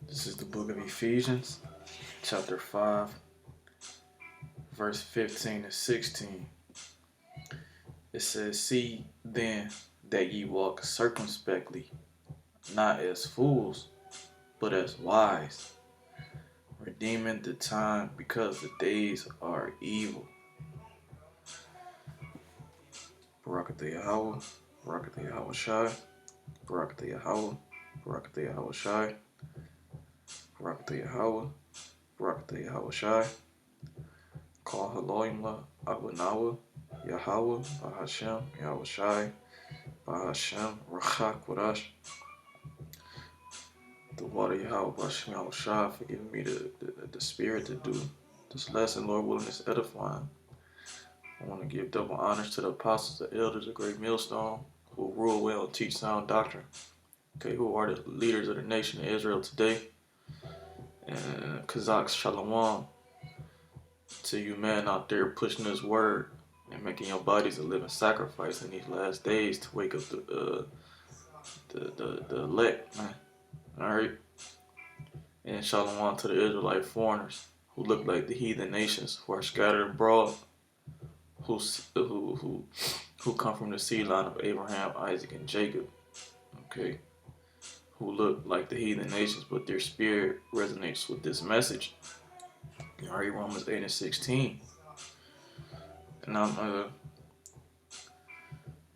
This is the book of Ephesians, chapter 5, verse 15 to 16. It says, "See then that ye walk circumspectly, not as fools, but as wise, redeeming the time, because the days are evil." Barakatah Yahweh, Barakatah Yahweh Shai, Barakatah Yahweh, Barakatah Yahweh Shai, Barakatah Yahweh, Barakatah Yahweh Shai, Call Haloimla, Abanawa, Yahweh, Bahashem, Yahweh Shai, Bahashem, Rachak Wadash, the water Yahweh, Bahashem, Yahweh Shai, for giving me the spirit to do this lesson, Lord willing, is edifying. I want to give double honors to the apostles, the elders, the great millstone, who rule well and teach sound doctrine. Okay, who are the leaders of the nation of Israel today. And Kazakh Shalom to you men out there pushing this word and making your bodies a living sacrifice in these last days to wake up the elect, man. Alright? And Shalom to the Israelite foreigners who look like the heathen nations, who are scattered abroad, who come from the seed line of Abraham, Isaac, and Jacob. Okay? Who look like the heathen nations, but their spirit resonates with this message. Alright, Romans 8 and 16. And I'm going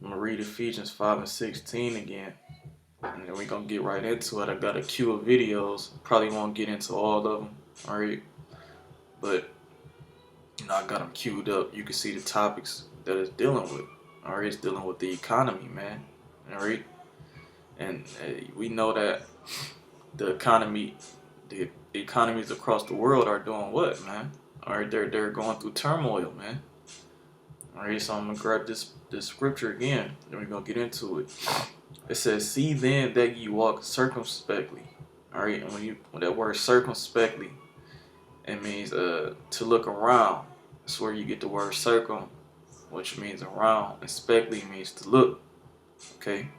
to read Ephesians 5 and 16 again. And then we're going to get right into it. I got a queue of videos. Probably won't get into all of them. Alright. But, I got them queued up. You can see the topics that it's dealing with. Alright, it's dealing with the economy, man. Alright. And we know that the economies across the world are doing what, man? Alright, they're going through turmoil, man. Alright, so I'm gonna grab this scripture again, then we're gonna get into it. It says, "See then that ye walk circumspectly." Alright, and when that word circumspectly, it means to look around. That's where you get the word circum, which means around, and spectly means to look. Okay.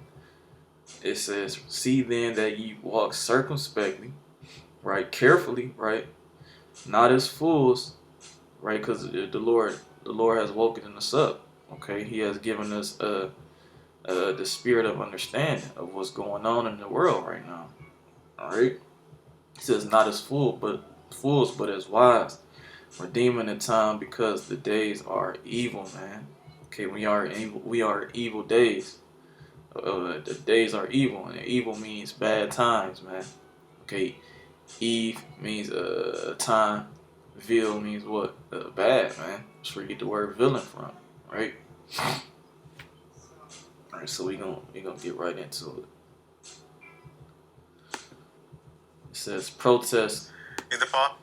It says, "See then that ye walk circumspectly," right? Carefully, right? Not as fools, right? Because the Lord has woken us up. Okay, He has given us the spirit of understanding of what's going on in the world right now. All right. It says, "Not as fools, but as wise, redeeming the time, because the days are evil." Man. Okay, we are evil days. The days are evil, and evil means bad times, man. Okay, Eve means time. Vil means what? Bad, man. That's where you get the word villain from, right? All right, so we gonna get right into it. It says protest in the part.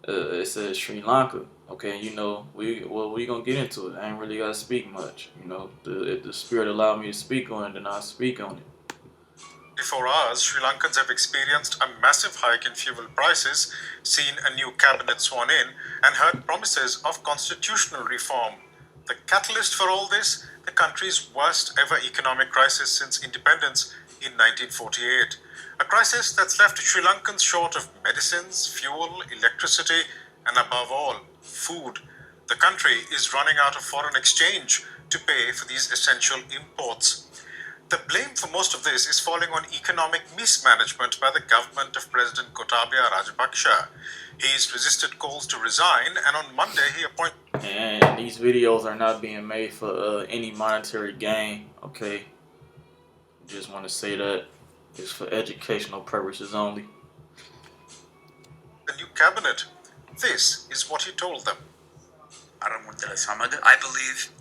It says Sri Lanka. Okay, we gonna get into it. I ain't really gotta speak much. If the spirit allowed me to speak on it, then I'll speak on it. 24 hours, Sri Lankans have experienced a massive hike in fuel prices, seen a new cabinet sworn in, and heard promises of constitutional reform. The catalyst for all this? The country's worst ever economic crisis since independence in 1948. A crisis that's left Sri Lankans short of medicines, fuel, electricity, and above all, food. The country is running out of foreign exchange to pay for these essential imports. The blame for most of this is falling on economic mismanagement by the government of President Gotabaya Rajapaksa. He's resisted calls to resign, and on Monday he appointed... And these videos are not being made for any monetary gain, okay? Just want to say that it's for educational purposes only. The new cabinet. This is what he told them. I believe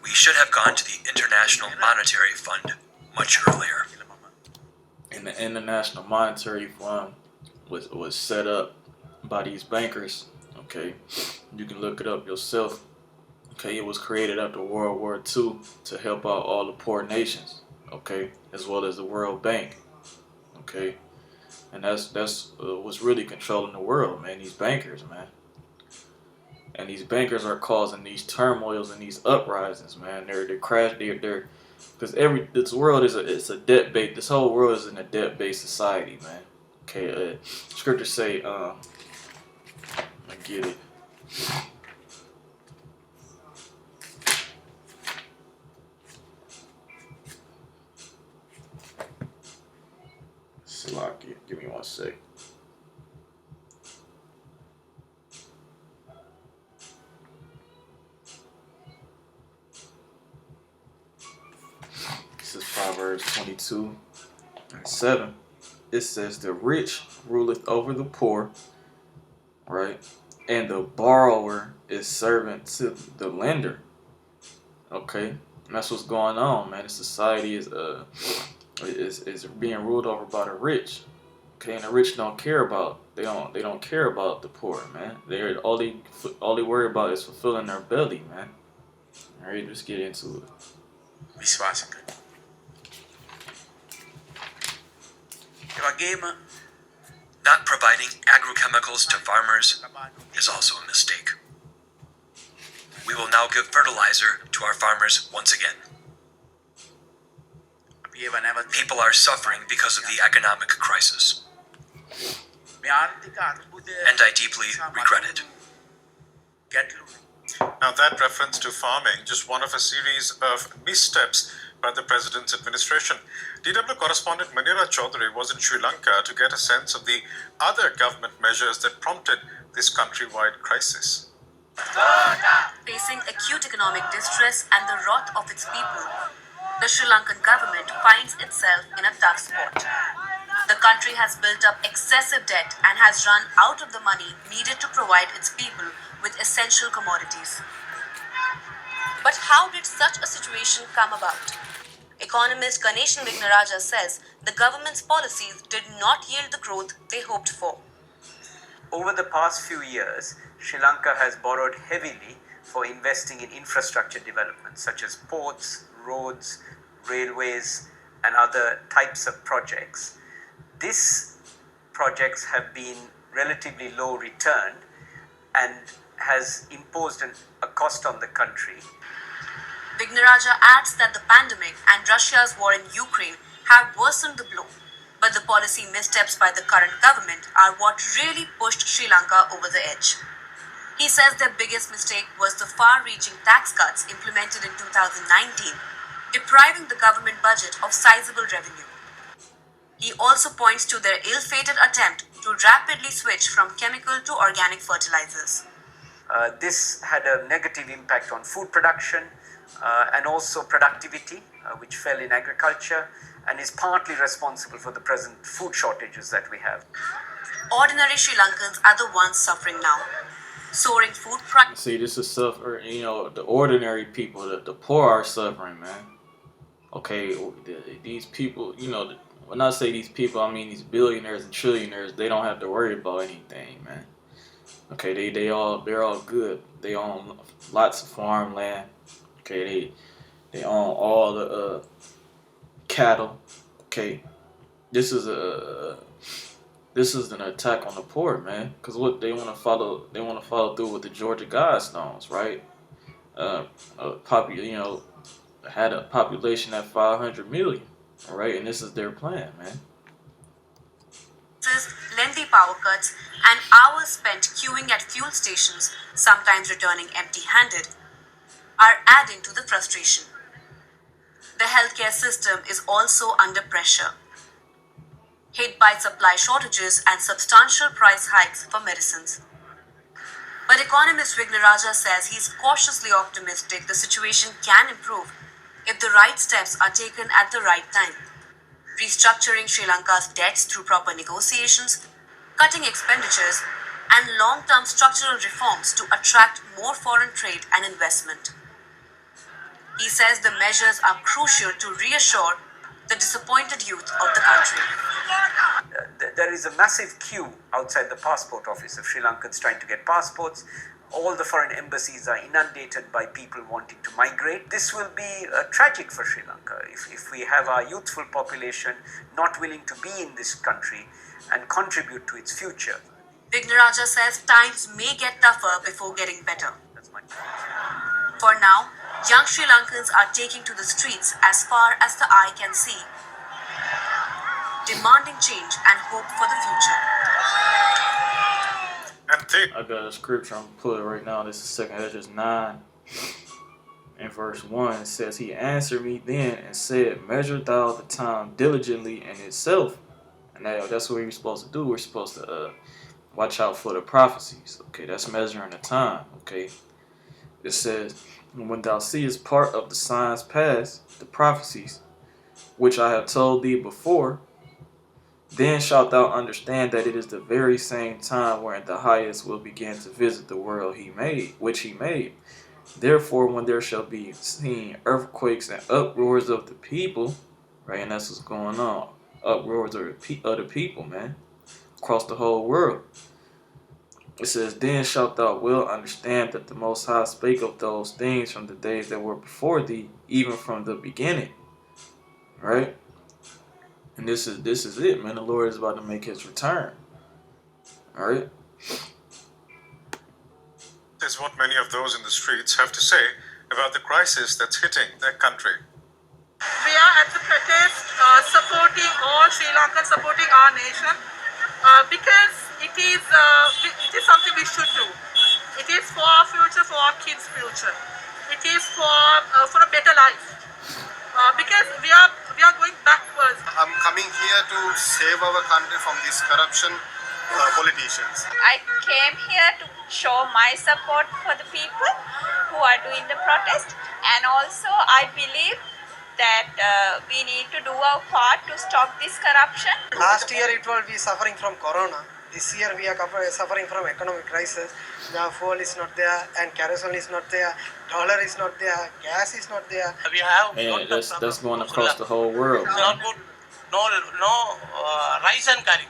we should have gone to the International Monetary Fund much earlier. And the International Monetary Fund was set up by these bankers. Okay, you can look it up yourself. Okay, it was created after World War II to help out all the poor nations. Okay, as well as the World Bank. Okay, and that's what's really controlling the world, man. These bankers, man. And these bankers are causing these turmoils and these uprisings, man. They're because this world is a debt based. This whole world is in a debt based society, man. Okay, scriptures say, I get it. Slocky. Give me one sec. This is Proverbs 22:7. It says, "The rich ruleth over the poor," right? "And the borrower is servant to the lender." Okay, and that's what's going on, man. The society is being ruled over by the rich. Okay, and the rich don't care about they don't care about the poor, man. They're all they worry about is fulfilling their belly, man. All right, let's get into it. විශ්වාසක. ඒ වගේම Not providing agrochemicals to farmers is also a mistake. We will now give fertilizer to our farmers once again. අපි ඒව නැවත People are suffering because of the economic crisis, මේ ආර්ථික අර්බුදය and I deeply regret it. ගැටලු Now, that reference to farming, just one of a series of missteps by the president's administration. DW correspondent Manira Chaudhary was in Sri Lanka to get a sense of the other government measures that prompted this countrywide crisis. Facing acute economic distress and the wrath of its people, the Sri Lankan government finds itself in a tough spot. The country has built up excessive debt and has run out of the money needed to provide its people with essential commodities. But how did such a situation come about? Economist Ganeshan Vignaraja says the government's policies did not yield the growth they hoped for. Over the past few years, Sri Lanka has borrowed heavily for investing in infrastructure development such as ports, roads, railways, and other types of projects. These projects have been relatively low return and has imposed a cost on the country. Vignaraja adds that the pandemic and Russia's war in Ukraine have worsened the blow, but the policy missteps by the current government are what really pushed Sri Lanka over the edge. He says their biggest mistake was the far-reaching tax cuts implemented in 2019, depriving the government budget of sizable revenue. He also points to their ill-fated attempt to rapidly switch from chemical to organic fertilizers. This had a negative impact on food production and also productivity, which fell in agriculture and is partly responsible for the present food shortages that we have. Ordinary Sri Lankans are the ones suffering now. Soaring food prices. See, this is suffer. The ordinary people, the poor are suffering, man. Okay, these people, when I say these people, I mean these billionaires and trillionaires. They don't have to worry about anything, man. Okay, they're all good. They own lots of farmland. Okay, they own all the cattle. Okay, this is an attack on the poor, man. Cause what they want to follow through with the Georgia Guidestones, right? Had a population at 500 million, all right, and this is their plan, man. Lengthy power cuts and hours spent queuing at fuel stations, sometimes returning empty-handed, are adding to the frustration. The healthcare system is also under pressure, hit by supply shortages and substantial price hikes for medicines. But economist Vignaraja says he's cautiously optimistic the situation can improve if the right steps are taken at the right time. Restructuring Sri Lanka's debts through proper negotiations, cutting expenditures, and long-term structural reforms to attract more foreign trade and investment. He says the measures are crucial to reassure the disappointed youth of the country. There is a massive queue outside the passport office of Sri Lankans trying to get passports. All the foreign embassies are inundated by people wanting to migrate. This will be tragic for Sri Lanka if we have our youthful population not willing to be in this country and contribute to its future. Vignaraja says times may get tougher before getting better. That's my For now, young Sri Lankans are taking to the streets as far as the eye can see. demanding change and hope for the future. And they I got a scripture I'm put it right now. This is 2 Ezra 9 and verse 1. It says, He answered me then and said, Measure thou the time diligently in itself. And that's what we're supposed to do. We're supposed to watch out for the prophecies. Okay, that's measuring the time. Okay, it says, when thou seest part of the signs past, the prophecies, which I have told thee before, then shalt thou understand that it is the very same time wherein the highest will begin to visit the world which he made. Therefore, when there shall be seen earthquakes and uproars of the people, right, and that's what's going on, uproars of the people, man, across the whole world. It says, Then shalt thou well understand that the Most High spake of those things from the days that were before thee, even from the beginning. Right? And this is it, man. The Lord is about to make his return. Alright? is what many of those in the streets have to say about the crisis that's hitting their country. We are at the protest supporting all Sri Lankans, supporting our nation because it is something we should do. It is for our future, for our kids' future. It is for a better life because we are going backwards. I'm coming here to save our country from these corruption politicians. I came here to show my support for the people who are doing the protest, and also I believe that we need to do our part to stop this corruption. Last year it will be suffering from corona. This year we are suffering from economic crisis. The fuel is not there, and kerosene is not there, dollar is not there, gas is not there. We have Man, that's going across the whole world. not good, no rice and curry.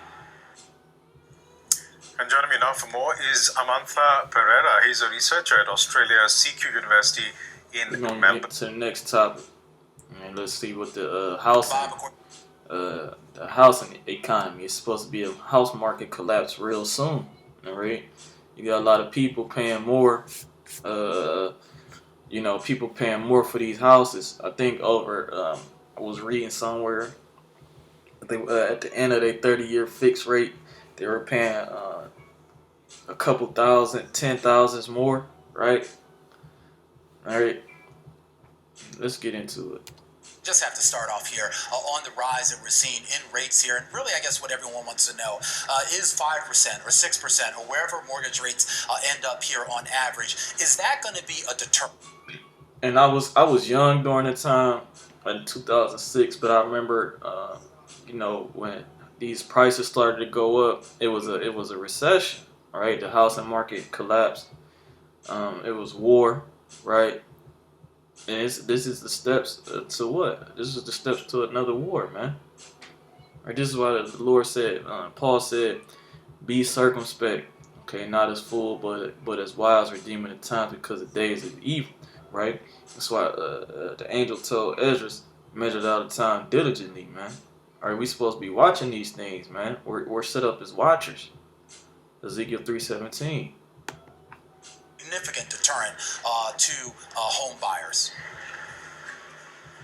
And joining me now for more is Amantha Pereira. He's a researcher at Australia's CQ University We're in going to Melbourne. get to the next topic. And let's see what the housing economy is supposed to be. A house market collapse real soon. All right, you got a lot of people paying more. People paying more for these houses. I think I was reading somewhere. I think at the end of their 30-year fixed rate, they were paying a couple thousand, 10,000s more. Right. All right. Let's get into it. Just have to start off here on the rise that we're seeing in rates here. And really, I guess what everyone wants to know is 5% or 6% or wherever mortgage rates end up here on average. Is that going to be a deterrent? And I was young during the time in 2006, but I remember, when these prices started to go up, it was a recession, right? The housing market collapsed. It was war, right? And this is the steps to what? This is the steps to another war, man. Right? This is why the Lord said, Paul said, be circumspect, okay, not as fool, but as wise, redeeming the times because the days of evil, right? That's why the angel told Ezra, measured out the time diligently, man. All right, we supposed to be watching these things, man. We're set up as watchers. Ezekiel 3:17. Significant deterrent to home buyers.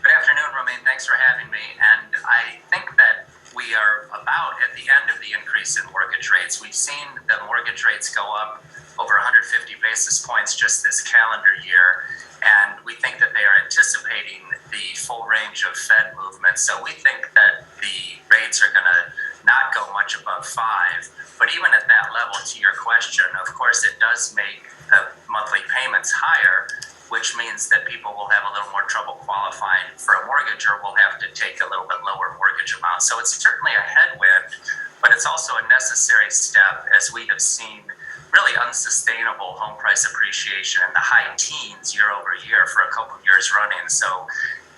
Good afternoon, Romain. Thanks for having me. And I think that we are about at the end of the increase in mortgage rates. We've seen the mortgage rates go up over 150 basis points just this calendar year. And we think that they are anticipating the full range of Fed movements. So we think that the rates are going to not go much above 5. But even at that level, to your question, of course, it does make the monthly payments higher, which means that people will have a little more trouble qualifying for a mortgage or will have to take a little bit lower mortgage amount. So it's certainly a headwind, but it's also a necessary step as we have seen really unsustainable home price appreciation in the high teens year over year for a couple of years running. So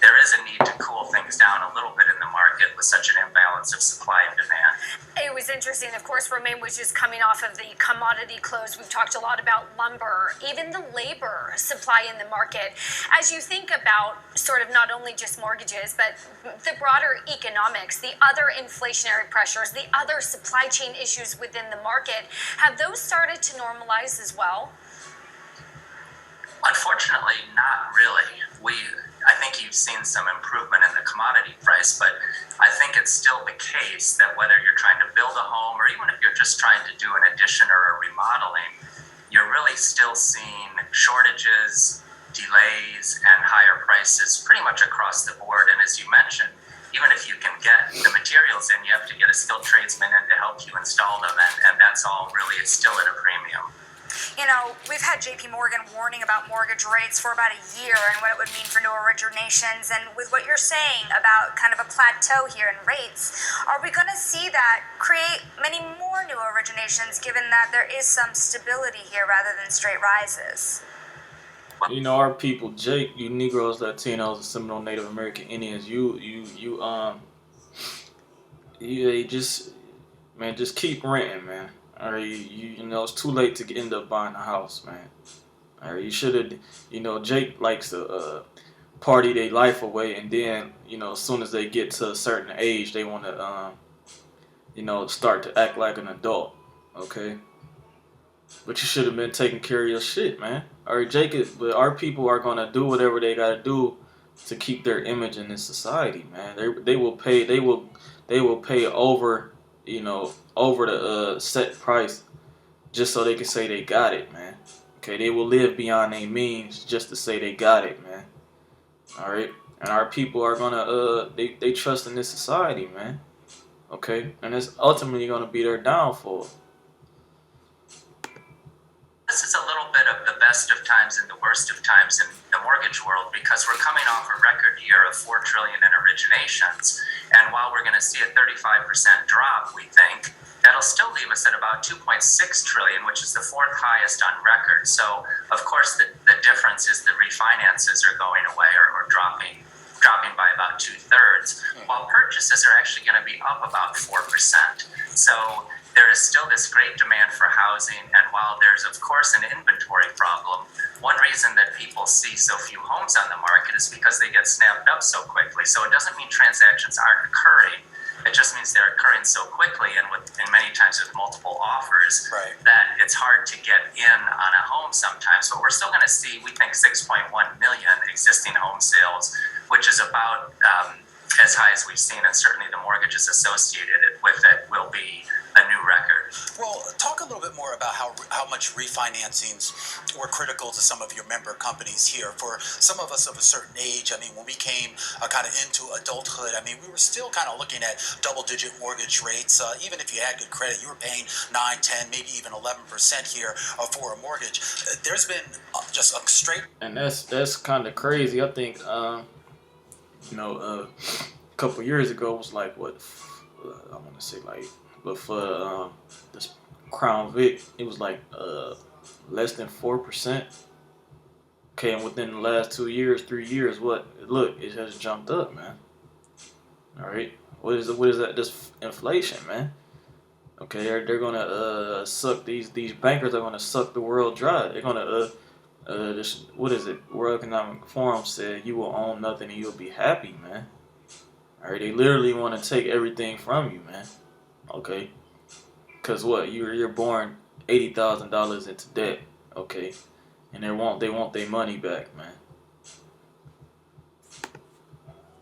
there is a need to cool things down a little bit in the market with such an imbalance of supply and demand. It was interesting, of course, Romain was just coming off of the commodity close. We've talked a lot about lumber, even the labor supply in the market. As you think about sort of not only just mortgages, but the broader economics, the other inflationary pressures, the other supply chain issues within the market, have those started to normalize as well? Unfortunately, not really. I think you've seen some improvement in the commodity price, but I think it's still the case that whether you're trying to build a home or even if you're just trying to do an addition or a remodeling, you're really still seeing shortages, delays, and higher prices pretty much across the board. And as you mentioned, even if you can get the materials in, you have to get a skilled tradesman in to help you install them, and that's all really, it's still at a premium. You know, we've had JP Morgan warning about mortgage rates for about a year and what it would mean for new originations. And with what you're saying about kind of a plateau here in rates, are we going to see that create many more new originations given that there is some stability here rather than straight rises? You know, our people, Jake, you Negroes, Latinos, Seminole, Native American Indians, they just, man, just keep renting, man. Or you know, it's too late to end up buying a house, man. Or you should have, you know, Jake likes to party their life away, and then, you know, as soon as they get to a certain age, they want to, you know, start to act like an adult, okay? But you should have been taking care of your shit, man. Or but our people are gonna do whatever they gotta do to keep their image in this society, man. They will pay over, you know, over the set price just so they can say they got it, man. Okay, they will live beyond their means just to say they got it, man. All right, and our people are gonna they trust in this society, man. Okay, and it's ultimately gonna be their downfall. This is a little bit of the best of times and the worst of times in the mortgage world because we're coming off a record year of $4 trillion in originations, and while we're going to see a 35% drop, we think that'll still leave us at about 2.6 trillion, which is the fourth highest on record. So, of course, the difference is the refinances are going away or dropping by about 2/3, while purchases are actually going to be up about 4%. So there is still this great demand for housing, and while there's, of course, an inventory problem, one reason that people see so few homes on the market is because they get snapped up so quickly. So it doesn't mean transactions aren't occurring. It just means they're occurring so quickly and many times with multiple offers that it's hard to get in on a home sometimes. But we're still going to see, we think, 6.1 million existing home sales, which is about as high as we've seen, and certainly the mortgages associated with it will be a new record. Well, talk a little bit more about how much refinancings were critical to some of your member companies here. For some of us of a certain age, I mean, when we came kind of into adulthood, I mean, we were still kind of looking at double-digit mortgage rates. Even if you had good credit, you were paying 9, 10, maybe even 11% here for a mortgage. There's been just a straight... And that's kind of crazy. I think, you know, a couple years ago it was like, what, I want to say like, but for this Crown Vic, it was like less than 4%. Okay, and within the last 2 years, 3 years, look, it has jumped up, man. All right, what is that? This inflation, man. Okay, they're gonna suck these bankers are gonna suck the world dry. They're gonna what is it? World Economic Forum said you will own nothing and you'll be happy, man. All right, they literally want to take everything from you, man. Okay, cause what you're born $80,000 into debt, okay, and they want their money back, man.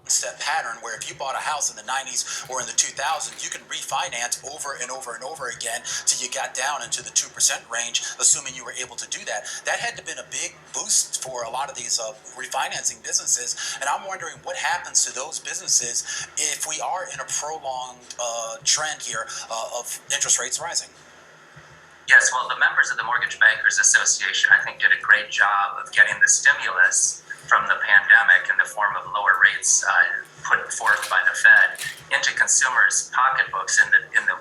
Step pattern where if you bought a house in the 90s or in the 2000s, you can refinance over and over and over again till you got down into the 2% range, assuming you were able to do that. That had to have been a big boost for a lot of these refinancing businesses, and I'm wondering what happens to those businesses if we are in a prolonged trend here of interest rates rising. Yes, well, the members of the Mortgage Bankers Association, I think, did a great job of getting the stimulus from the pandemic in the form of lower rates put forth by the Fed into consumers' pocketbooks in the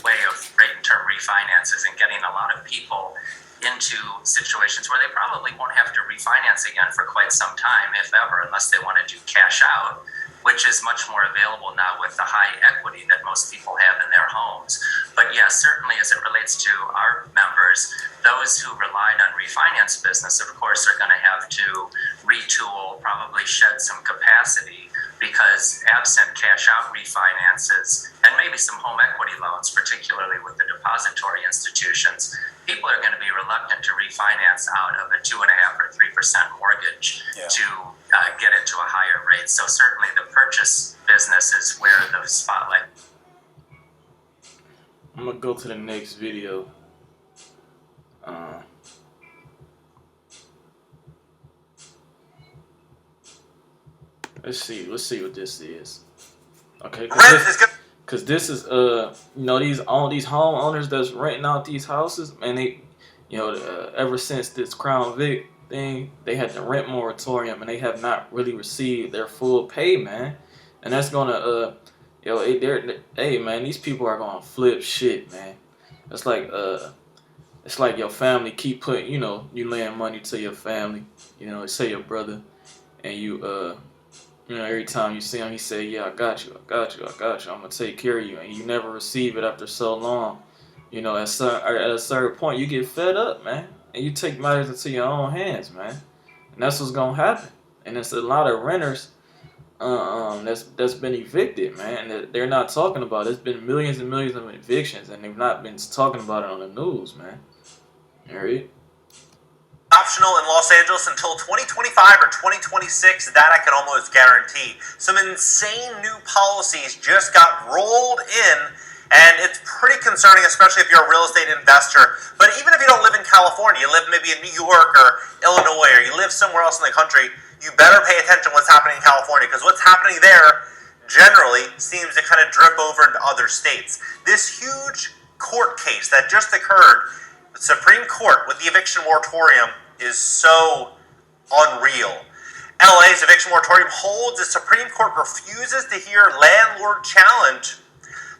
way of rate and term refinances, and getting a lot of people into situations where they probably won't have to refinance again for quite some time, if ever, unless they want to do cash out, which is much more available now with the high equity that most people have in their homes. But yes, certainly as it relates to our members, those who relied on refinance business, of course, are going to have to retool, probably shed some capacity, because absent cash out refinances and maybe some home equity loans, particularly with the depository institutions, people are going to be reluctant to refinance out of a 2.5% or 3% mortgage to get it to a higher rate. So certainly the purchase business is where the spotlight. I'm gonna go to the next video. Let's see what this is. Okay, because this is all these homeowners that's renting out these houses, man. They, ever since this Crown Vic thing, they had the rent moratorium, and they have not really received their full pay, man. And that's gonna hey man, these people are gonna flip shit, man. It's like your family keep putting, you laying money to your family, say your brother, and you every time you see him, he say, yeah, I got you, I'm gonna take care of you, and you never receive it after so long. At a certain point, you get fed up, man, and you take matters into your own hands, man, and that's what's gonna happen. And it's a lot of renters that's been evicted, man, that they're not talking about. There's been millions and millions of evictions, and they've not been talking about it on the news, man. All right. Optional in Los Angeles until 2025 or 2026, that I can almost guarantee. Some insane new policies just got rolled in, and it's pretty concerning, especially if you're a real estate investor. But even if you don't live in California, you live maybe in New York or Illinois, or you live somewhere else in the country, you better pay attention to what's happening in California, because what's happening there generally seems to kind of drip over into other states. This huge court case that just occurred, the Supreme Court with the eviction moratorium, is so unreal. LA's eviction moratorium holds. The Supreme Court refuses to hear landlord challenge.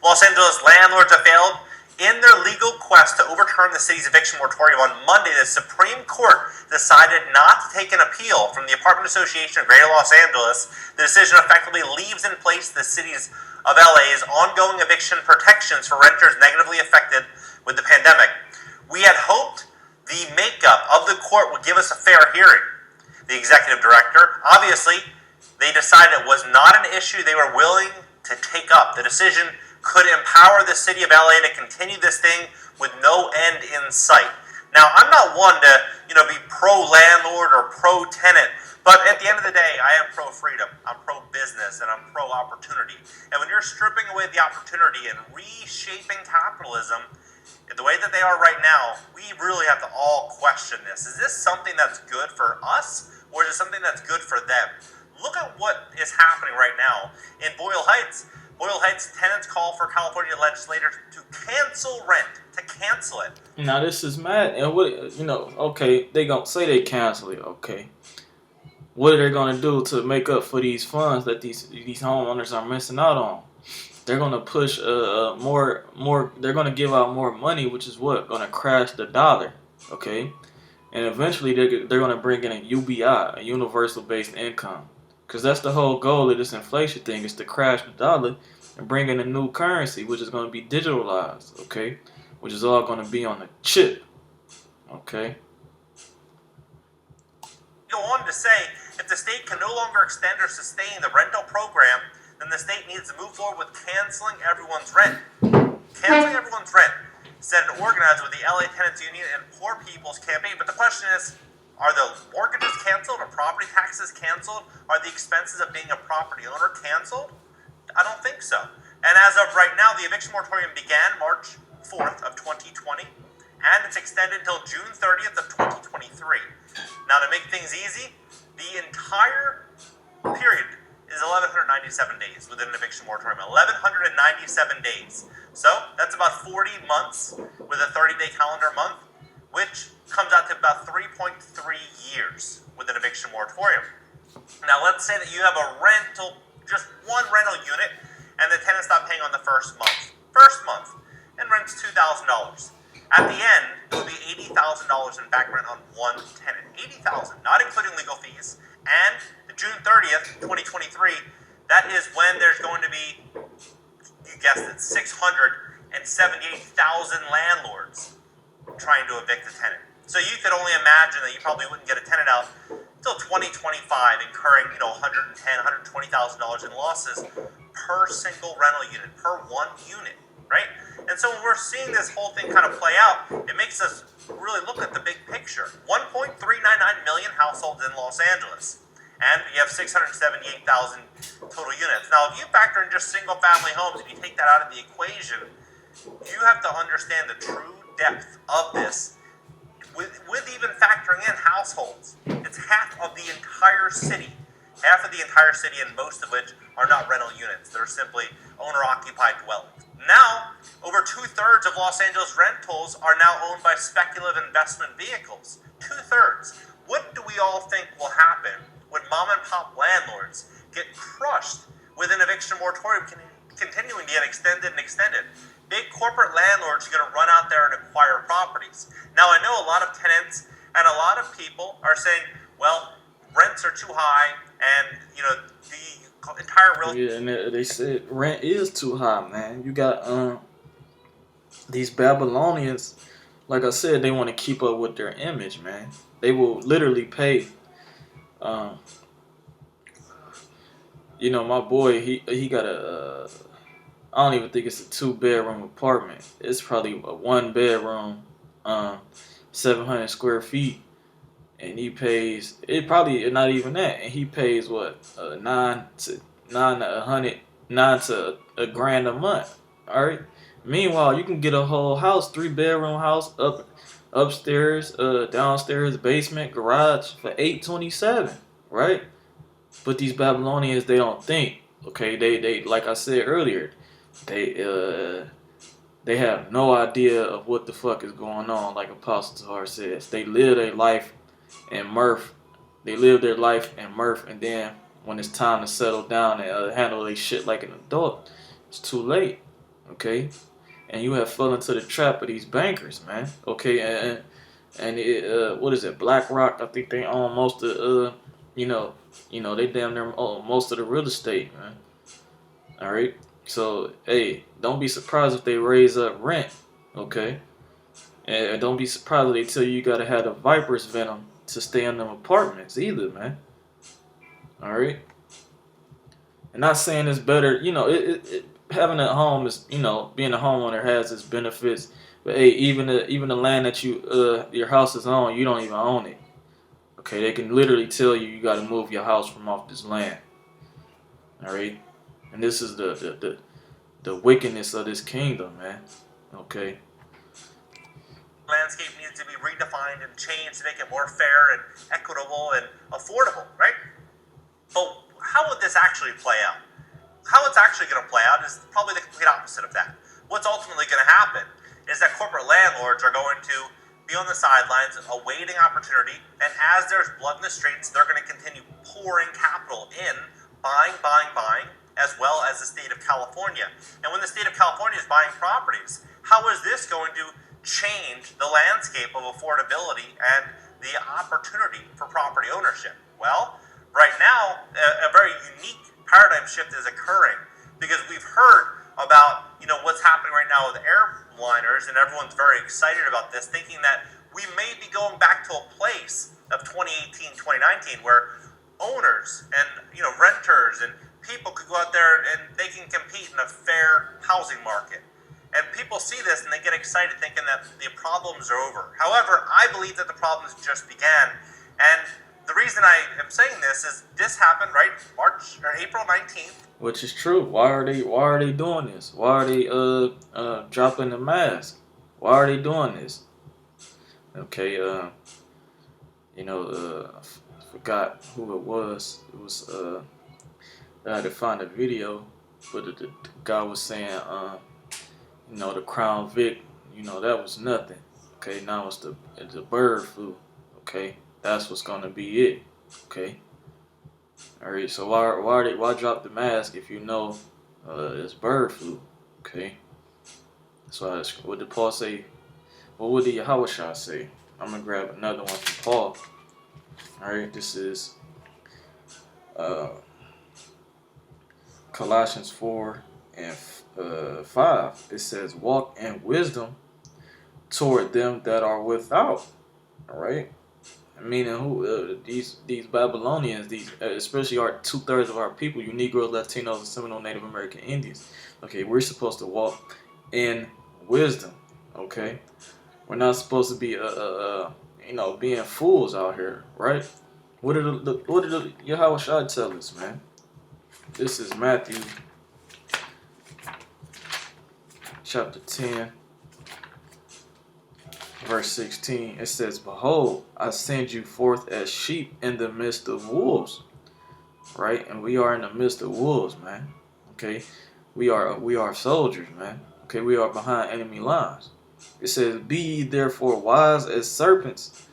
Los Angeles landlords have failed in their legal quest to overturn the city's eviction moratorium. On Monday, the Supreme Court decided not to take an appeal from the Apartment Association of Greater Los Angeles. The decision effectively leaves in place the city's of LA's ongoing eviction protections for renters negatively affected with the pandemic. We had hoped the makeup of the court would give us a fair hearing. The executive director, obviously, they decided it was not an issue they were willing to take up. The decision could empower the city of LA to continue this thing with no end in sight. Now, I'm not one to, be pro-landlord or pro-tenant, but at the end of the day, I am pro-freedom, I'm pro-business, and I'm pro-opportunity. And when you're stripping away the opportunity and reshaping capitalism the way that they are right now, we really have to all question this. Is this something that's good for us, or is it something that's good for them? Look at what is happening right now in Boyle Heights. Boyle Heights tenants call for California legislators to cancel rent, to cancel it. Now this is mad, and what okay, they gonna say they cancel it, okay. What are they gonna do to make up for these funds that these homeowners are missing out on? They're gonna push more. They're gonna give out more money, which is what gonna crash the dollar, okay. And eventually they're gonna bring in a UBI, a universal based income, because that's the whole goal of this inflation thing, is to crash the dollar and bring in a new currency, which is gonna be digitalized, okay, which is all gonna be on the chip, okay. Go on to say, if the state can no longer extend or sustain the rental program, then the state needs to move forward with canceling everyone's rent. Canceling everyone's rent, said an organizer with the LA Tenants Union and Poor People's Campaign. But the question is, are the mortgages canceled? Are property taxes canceled? Are the expenses of being a property owner canceled? I don't think so. And as of right now, the eviction moratorium began March 4th of 2020, and it's extended until June 30th of 2023. Now, to make things easy, the entire period is 1,197 days within an eviction moratorium. 1,197 days. So that's about 40 months with a 30-day calendar month, which comes out to about 3.3 years with an eviction moratorium. Now, let's say that you have a rental, just one rental unit, and the tenant stopped paying on the first month, and rents $2,000. At the end, it would be $80,000 in back rent on one tenant. $80,000, not including legal fees. And June 30th, 2023, that is when there's going to be, you guessed it, 678,000 landlords trying to evict a tenant. So you could only imagine that you probably wouldn't get a tenant out until 2025, incurring $110,000, $120,000 in losses per single rental unit, per one unit, right? And so when we're seeing this whole thing kind of play out, it makes us really look at the big picture. 1.399 million households in Los Angeles. and you have 678,000 total units. Now, if you factor in just single-family homes and you take that out of the equation, you have to understand the true depth of this. With even factoring in households, it's half of the entire city. Half of the entire city, and most of which are not rental units. They're simply owner-occupied dwellings. Now, over 2/3 of Los Angeles rentals are now owned by speculative investment vehicles. 2/3. What do we all think will happen when mom-and-pop landlords get crushed with an eviction moratorium continuing to get extended and extended? Big corporate landlords are going to run out there and acquire properties. Now, I know a lot of tenants and a lot of people are saying, well, rents are too high, and, you know, the entire real... Yeah, and they said rent is too high, man. You got these Babylonians, like I said, they want to keep up with their image, man. They will literally pay. You know, my boy, he got a. I don't even think it's a 2-bedroom apartment. It's probably a 1-bedroom, 700 square feet, and he pays. It probably not even that, and he pays what, nine to a grand a month. All right. Meanwhile, you can get a whole house, 3-bedroom house, upstairs, downstairs, basement, garage for $827, right? But these Babylonians, they don't think. Okay, they like I said earlier, they have no idea of what the fuck is going on. Like Apostle Tahar says, they live their life in mirth. They live their life in mirth, and then when it's time to settle down and handle their shit like an adult, it's too late. Okay, and you have fallen into the trap of these bankers, man. Okay, and what is it? BlackRock. I think they own most of you know, they damn near own most of the real estate, man. All right. So, hey, don't be surprised if they raise up rent, okay? And don't be surprised if they tell you gotta have the viper's venom to stay in them apartments either, man. All right. And not saying it's better, you know, having a home is, you know, being a homeowner has its benefits. But hey, even the land that your house is on, you don't even own it. Okay, they can literally tell you gotta move your house from off this land. All right. And this is the wickedness of this kingdom, man. Okay. Landscape needs to be redefined and changed to make it more fair and equitable and affordable, right? But how would this actually play out? How it's actually going to play out is probably the complete opposite of that. What's ultimately going to happen is that corporate landlords are going to be on the sidelines awaiting opportunity, and as there's blood in the streets, they're going to continue pouring capital in, buying, as well as the state of California. And when the state of California is buying properties, how is this going to change the landscape of affordability and the opportunity for property ownership? Well, right now, a very unique paradigm shift is occurring because we've heard about, you know, what's happening right now with airliners, and everyone's very excited about this, thinking that we may be going back to a place of 2018, 2019, where owners and, you know, renters and people could go out there and they can compete in a fair housing market. And people see this and they get excited thinking that the problems are over. However, I believe that the problems just began. And the reason I am saying this is this happened, right, April 19th. Which is true. Why are they doing this? Why are they dropping the mask? Why are they doing this? Okay, you know, I forgot who it was. It was I had to find a video, but the guy was saying, you know, the Crown Vic, you know, that was nothing. Okay, now it's the bird flu. Okay, that's what's gonna be it. Okay. All right. So why drop the mask if you know it's bird flu? Okay. So what did Paul say? What would the Yahushua say? I'm gonna grab another one from Paul. All right. This is Colossians 4 and 5. It says, "Walk in wisdom toward them that are without." All right. Meaning who these Babylonians, these especially our 2/3 of our people, you Negroes, Latinos, and Seminole Native American Indians. Okay, we're supposed to walk in wisdom. Okay, we're not supposed to be you know, being fools out here, right? What did the Yahweh Shai tell us, man? This is Matthew chapter 10, verse 16. It says, "Behold, I send you forth as sheep in the midst of wolves." Right? And we are in the midst of wolves, man. Okay? We are soldiers, man. Okay, we are behind enemy lines. It says, "Be ye therefore wise as serpents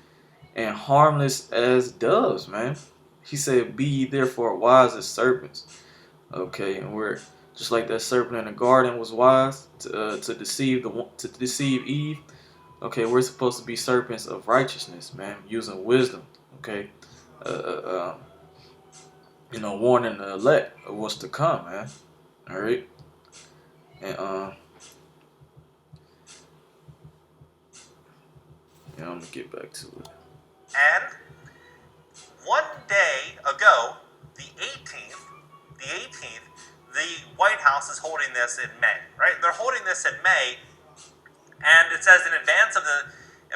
and harmless as doves," man. He said, "Be ye therefore wise as serpents." Okay, and we're just like that serpent in the garden was wise to deceive Eve. Okay, we're supposed to be serpents of righteousness, man, using wisdom. Okay, uh, uh, warning the elect of what's to come, man. All right, and I'm gonna get back to it. And one day ago, the 18th, the White House is holding this in May, right? They're holding this in May, and it says in advance of the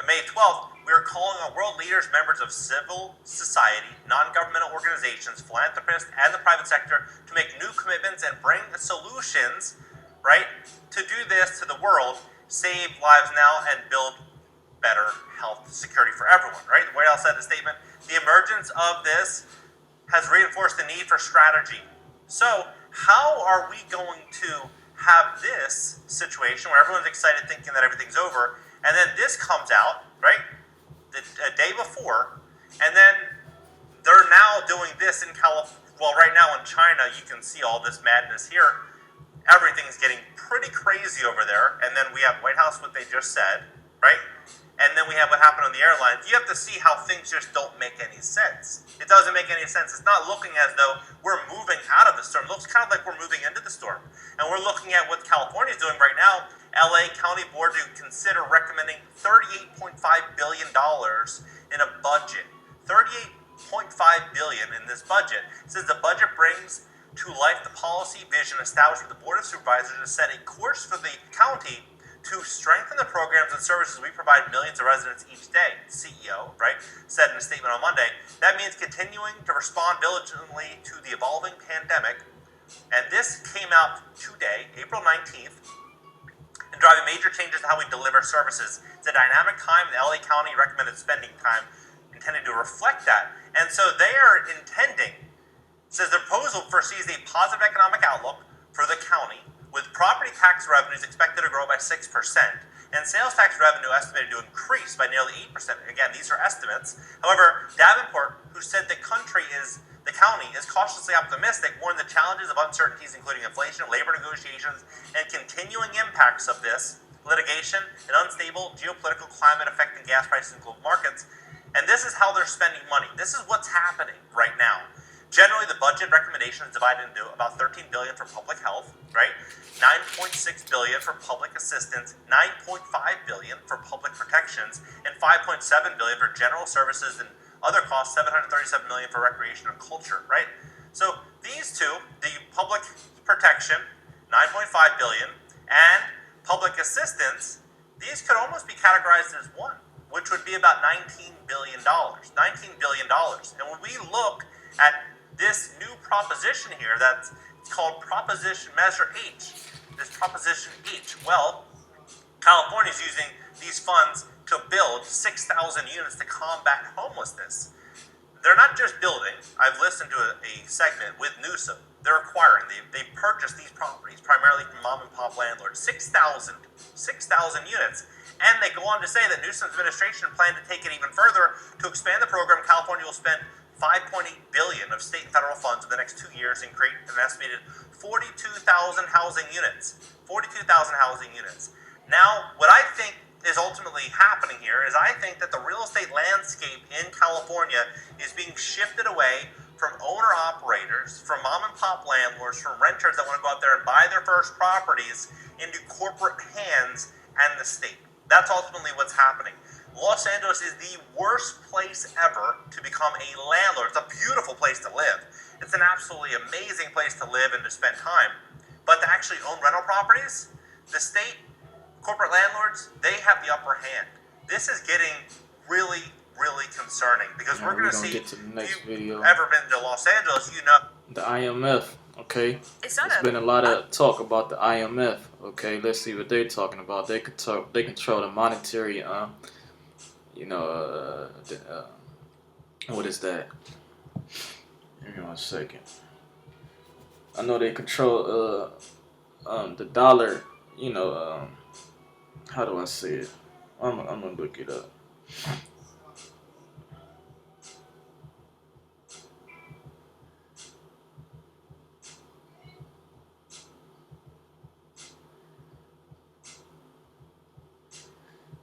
May 12th, we are calling on world leaders, members of civil society, non-governmental organizations, philanthropists, and the private sector to make new commitments and bring solutions, right, to do this to the world, save lives now, and build better health security for everyone, right? The White House said in a statement, the emergence of this has reinforced the need for strategy. So, how are we going to have this situation where everyone's excited thinking that everything's over, and then this comes out, right, a day before, and then they're now doing this in California. Well, right now in China, you can see all this madness here. Everything's getting pretty crazy over there, and then we have White House, what they just said, right? And then we have what happened on the airlines. You have to see how things just don't make any sense. It doesn't make any sense. It's not looking as though we're moving out of the storm. It looks kind of like we're moving into the storm. And we're looking at what California is doing right now. LA County Board to consider recommending $38.5 billion in a budget. $38.5 billion in this budget. It says the budget brings to life the policy vision established with the Board of Supervisors to set a course for the county to strengthen the programs and services we provide millions of residents each day. The CEO, right, said in a statement on Monday. That means continuing to respond diligently to the evolving pandemic. And this came out today, April 19th, and driving major changes to how we deliver services. It's a dynamic time. The LA County recommended spending time intended to reflect that. And so they are intending, it says the proposal foresees a positive economic outlook for the county, with property tax revenues expected to grow by 6%, and sales tax revenue estimated to increase by nearly 8%. Again, these are estimates. However, Davenport, who said the county is cautiously optimistic, warned the challenges of uncertainties, including inflation, labor negotiations, and continuing impacts of this litigation, an unstable geopolitical climate affecting gas prices in global markets. And this is how they're spending money. This is what's happening right now. Generally, the budget recommendation is divided into about $13 billion for public health, right? $9.6 billion for public assistance, $9.5 billion for public protections, and $5.7 billion for general services and other costs, $737 million for recreation and culture, right? So these two, the public protection, $9.5 billion, and public assistance, these could almost be categorized as one, which would be about $19 billion. $19 billion. And when we look at this new proposition here that's called Proposition Measure H, this Proposition H, well, California is using these funds to build 6,000 units to combat homelessness. They're not just building. I've listened to a segment with Newsom. They're acquiring. They purchased these properties primarily from mom and pop landlords. 6,000 units. And they go on to say that Newsom's administration planned to take it even further. To expand the program, California will spend $5.8 billion of state and federal funds over the next 2 years and create an estimated 42,000 housing units. 42,000 housing units. Now, what I think is ultimately happening here is I think that the real estate landscape in California is being shifted away from owner-operators, from mom-and-pop landlords, from renters that want to go out there and buy their first properties into corporate hands and the state. That's ultimately what's happening. Los Angeles is the worst place ever to become a landlord. It's a beautiful place to live. It's an absolutely amazing place to live and to spend time. But to actually own rental properties, the state, corporate landlords, they have the upper hand. This is getting really, really concerning because we're going We're to gonna see. get to the next If you've video. ever been to Los Angeles, you know. The IMF, okay? It's not There's been a lot of talk about the IMF, okay? Let's see what they're talking about. They control the monetary, what is that? Give me 1 second. I know they control the dollar. How do I say it? I'm gonna look it up.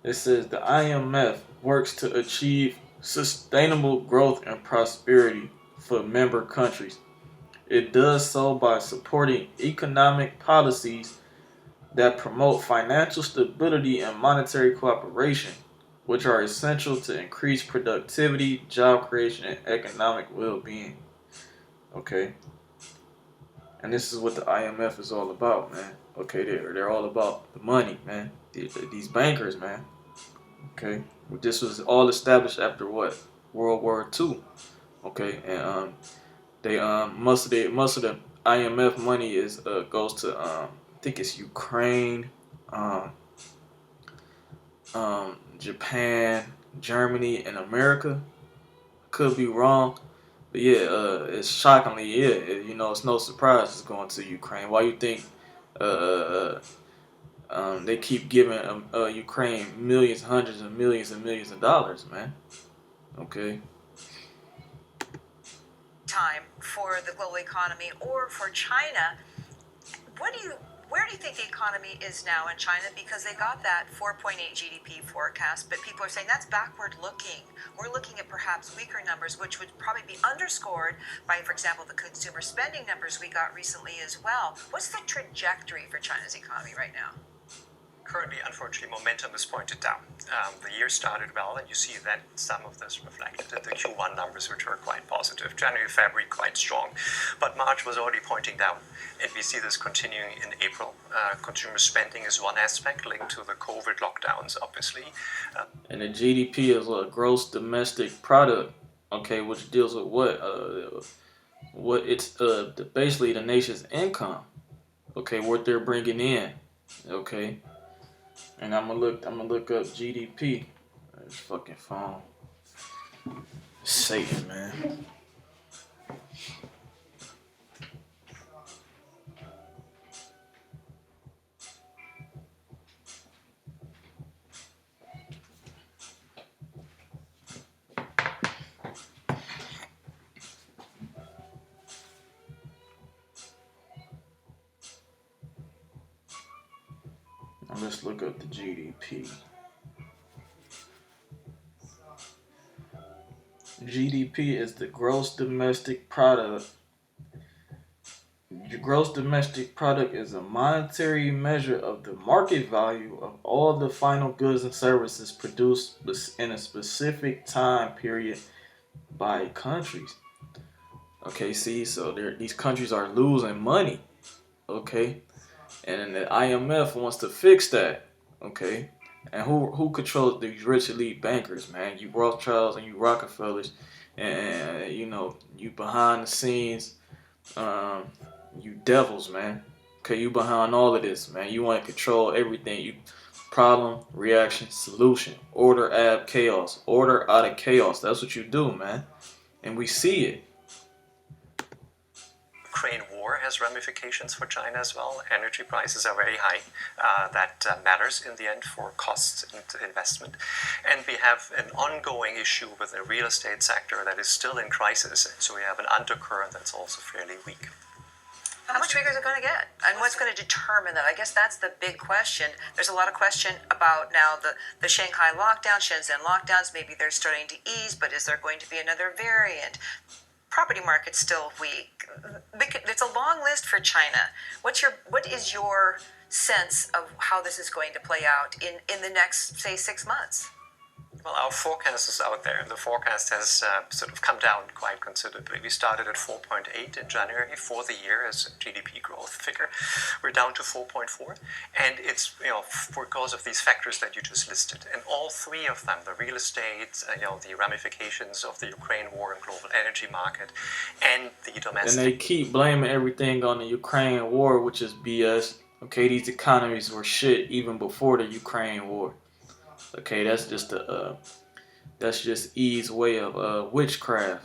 It says the IMF works to achieve sustainable growth and prosperity for member countries. It does so by supporting economic policies that promote financial stability and monetary cooperation, which are essential to increase productivity, job creation, and economic well-being. Okay? And this is what the IMF is all about, man. Okay, they're all about the money, man. These bankers, man. Okay, this was all established after what? World War II. Okay, and they most of the IMF money is goes to I think it's Ukraine, um, Japan, Germany, and America. Could be wrong, but yeah, it's shockingly it's no surprise it's going to Ukraine. Why you think they keep giving Ukraine millions, hundreds of millions and millions of dollars, man? Okay. Time for the global economy or for China. Where do you think the economy is now in China? Because they got that 4.8 GDP forecast, but people are saying that's backward looking. We're looking at perhaps weaker numbers, which would probably be underscored by, for example, the consumer spending numbers we got recently as well. What's the trajectory for China's economy right now? Currently, unfortunately, momentum is pointed down. The year started well, and you see that some of this reflected in the Q1 numbers, which were quite positive. January, February, quite strong. But March was already pointing down, and we see this continuing in April. Consumer spending is one aspect linked to the COVID lockdowns, obviously. And the GDP is a gross domestic product, okay, which deals with what it's basically the nation's income, okay, what they're bringing in, okay. And I'm gonna look up GDP. This fucking phone. Satan, man. Now let's look up the GDP. GDP is the gross domestic product. The gross domestic product is a monetary measure of the market value of all the final goods and services produced in a specific time period by countries. Okay, see, so these countries are losing money. Okay, and the IMF wants to fix that. Okay, and who controls these rich elite bankers, man? You Rothschilds and you Rockefellers, and you behind the scenes, you devils, man. Okay, you behind all of this, man. You want to control everything. You problem, reaction, solution, order, add chaos, order out of chaos. That's what you do, man, and we see it. Ukraine war has ramifications for China as well. Energy prices are very high. That matters in the end for costs and investment. And we have an ongoing issue with the real estate sector that is still in crisis. So we have an undercurrent that's also fairly weak. How much weaker is it going to get? And what's going to determine that? I guess that's the big question. There's a lot of question about now the Shanghai lockdown, Shenzhen lockdowns. Maybe they're starting to ease, but is there going to be another variant? Property market's still weak. It's a long list for China. What is your sense of how this is going to play out in the next, say, 6 months? Well, our forecast is out there. The forecast has sort of come down quite considerably. We started at 4.8 in January for the year as a GDP growth figure. We're down to 4.4, and it's because of these factors that you just listed. And all three of them, the real estate, the ramifications of the Ukraine war and global energy market, and the domestic. And they keep blaming everything on the Ukraine war, which is BS. Okay, these economies were shit even before the Ukraine war. Okay, that's just E's way of witchcraft.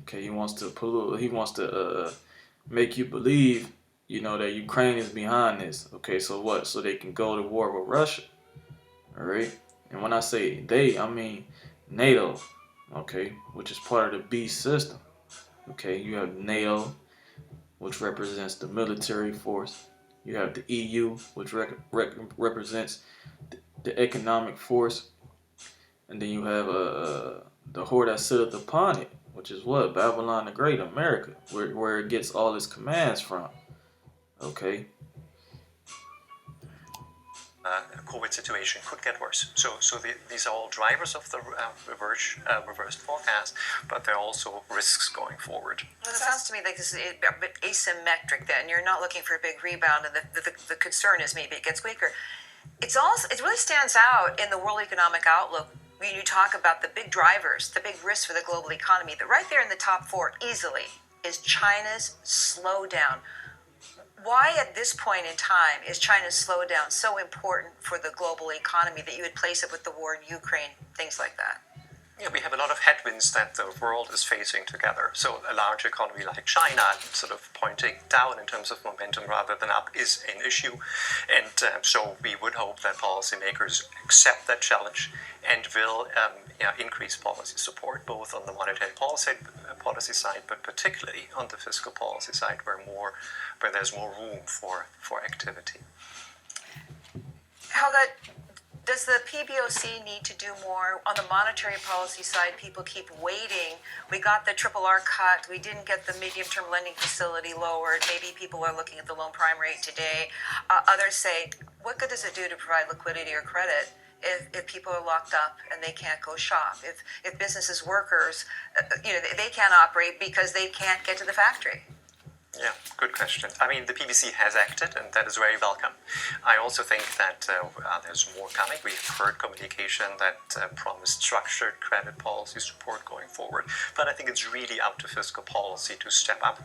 Okay, he wants to pollute. He wants to make you believe, that Ukraine is behind this. Okay, so what? So they can go to war with Russia. All right. And when I say they, I mean NATO. Okay, which is part of the beast system. Okay, you have NATO, which represents the military force. You have the EU, which represents the economic force. And then you have the whore that sitteth upon it, which is what? Babylon the Great, America, where it gets all its commands from. Okay. COVID situation could get worse. So these are all drivers of the reversed forecast, but there are also risks going forward. Well, it sounds to me like this is a bit asymmetric then. You're not looking for a big rebound, and the concern is maybe it gets weaker. It really stands out in the World Economic Outlook when you talk about the big drivers, the big risks for the global economy. That right there in the top four easily is China's slowdown. Why at this point in time is China's slowdown so important for the global economy that you would place it with the war in Ukraine, things like that? Yeah, we have a lot of headwinds that the world is facing together. So a large economy like China, sort of pointing down in terms of momentum rather than up, is an issue. And so we would hope that policymakers accept that challenge and will increase policy support, both on the monetary policy side, but particularly on the fiscal policy side, where there's more room for activity. Helga, does the PBOC need to do more? On the monetary policy side, people keep waiting. We got the RRR cut. We didn't get the medium-term lending facility lowered. Maybe people are looking at the loan prime rate today. Others say, what good does it do to provide liquidity or credit if people are locked up and they can't go shop? If businesses, workers, they can't operate because they can't get to the factory? Yeah, good question. I mean, the PBC has acted, and that is very welcome. I also think that there's more coming. We've heard communication that promised structured credit policy support going forward, but I think it's really up to fiscal policy to step up.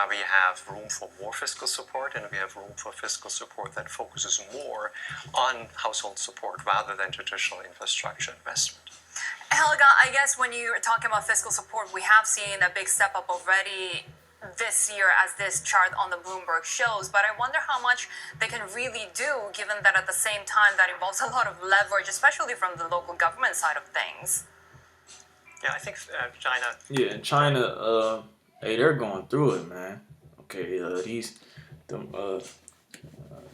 We have room for more fiscal support, and we have room for fiscal support that focuses more on household support rather than traditional infrastructure investment. Helga, I guess when you're talking about fiscal support, we have seen a big step up already this year, as this chart on the Bloomberg shows, but I wonder how much they can really do, given that at the same time that involves a lot of leverage, especially from the local government side of things. Yeah, I think China. Yeah, China. Hey, they're going through it, man. Okay,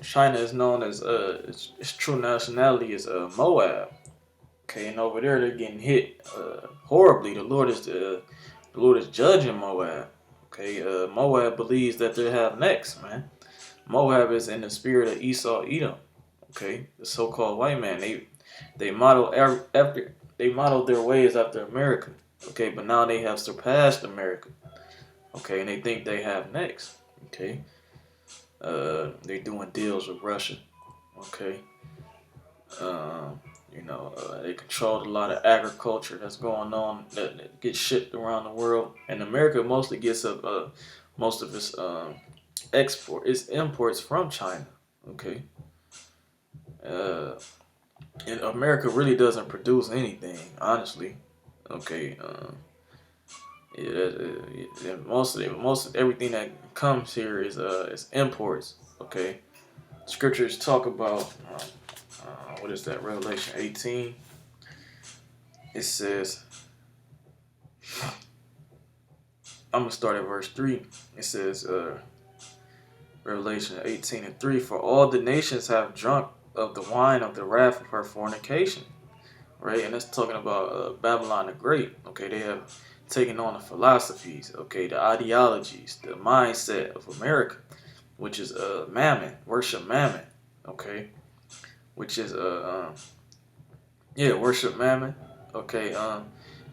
China is known as its true nationality is Moab. Okay, and over there they're getting hit horribly. The Lord is judging Moab. Okay, Moab believes that they have next, man. Moab is in the spirit of Esau, Edom. Okay, the so-called white man. They model their ways after America. Okay, but now they have surpassed America. Okay, and they think they have next. Okay, they're doing deals with Russia. Okay, they controlled a lot of agriculture that's going on that gets shipped around the world, and America mostly gets most of its imports from China. Okay, and America really doesn't produce anything, honestly. Okay, most of everything that comes here is imports. Okay, scriptures talk about. What is that? Revelation 18. It says, I'm going to start at verse 3. It says, Revelation 18:3, for all the nations have drunk of the wine of the wrath of her fornication. Right? And that's talking about Babylon the Great. Okay, they have taken on the philosophies, okay, the ideologies, the mindset of America, which is mammon, worship mammon, okay, which is Yeah, worship Mammon. Okay,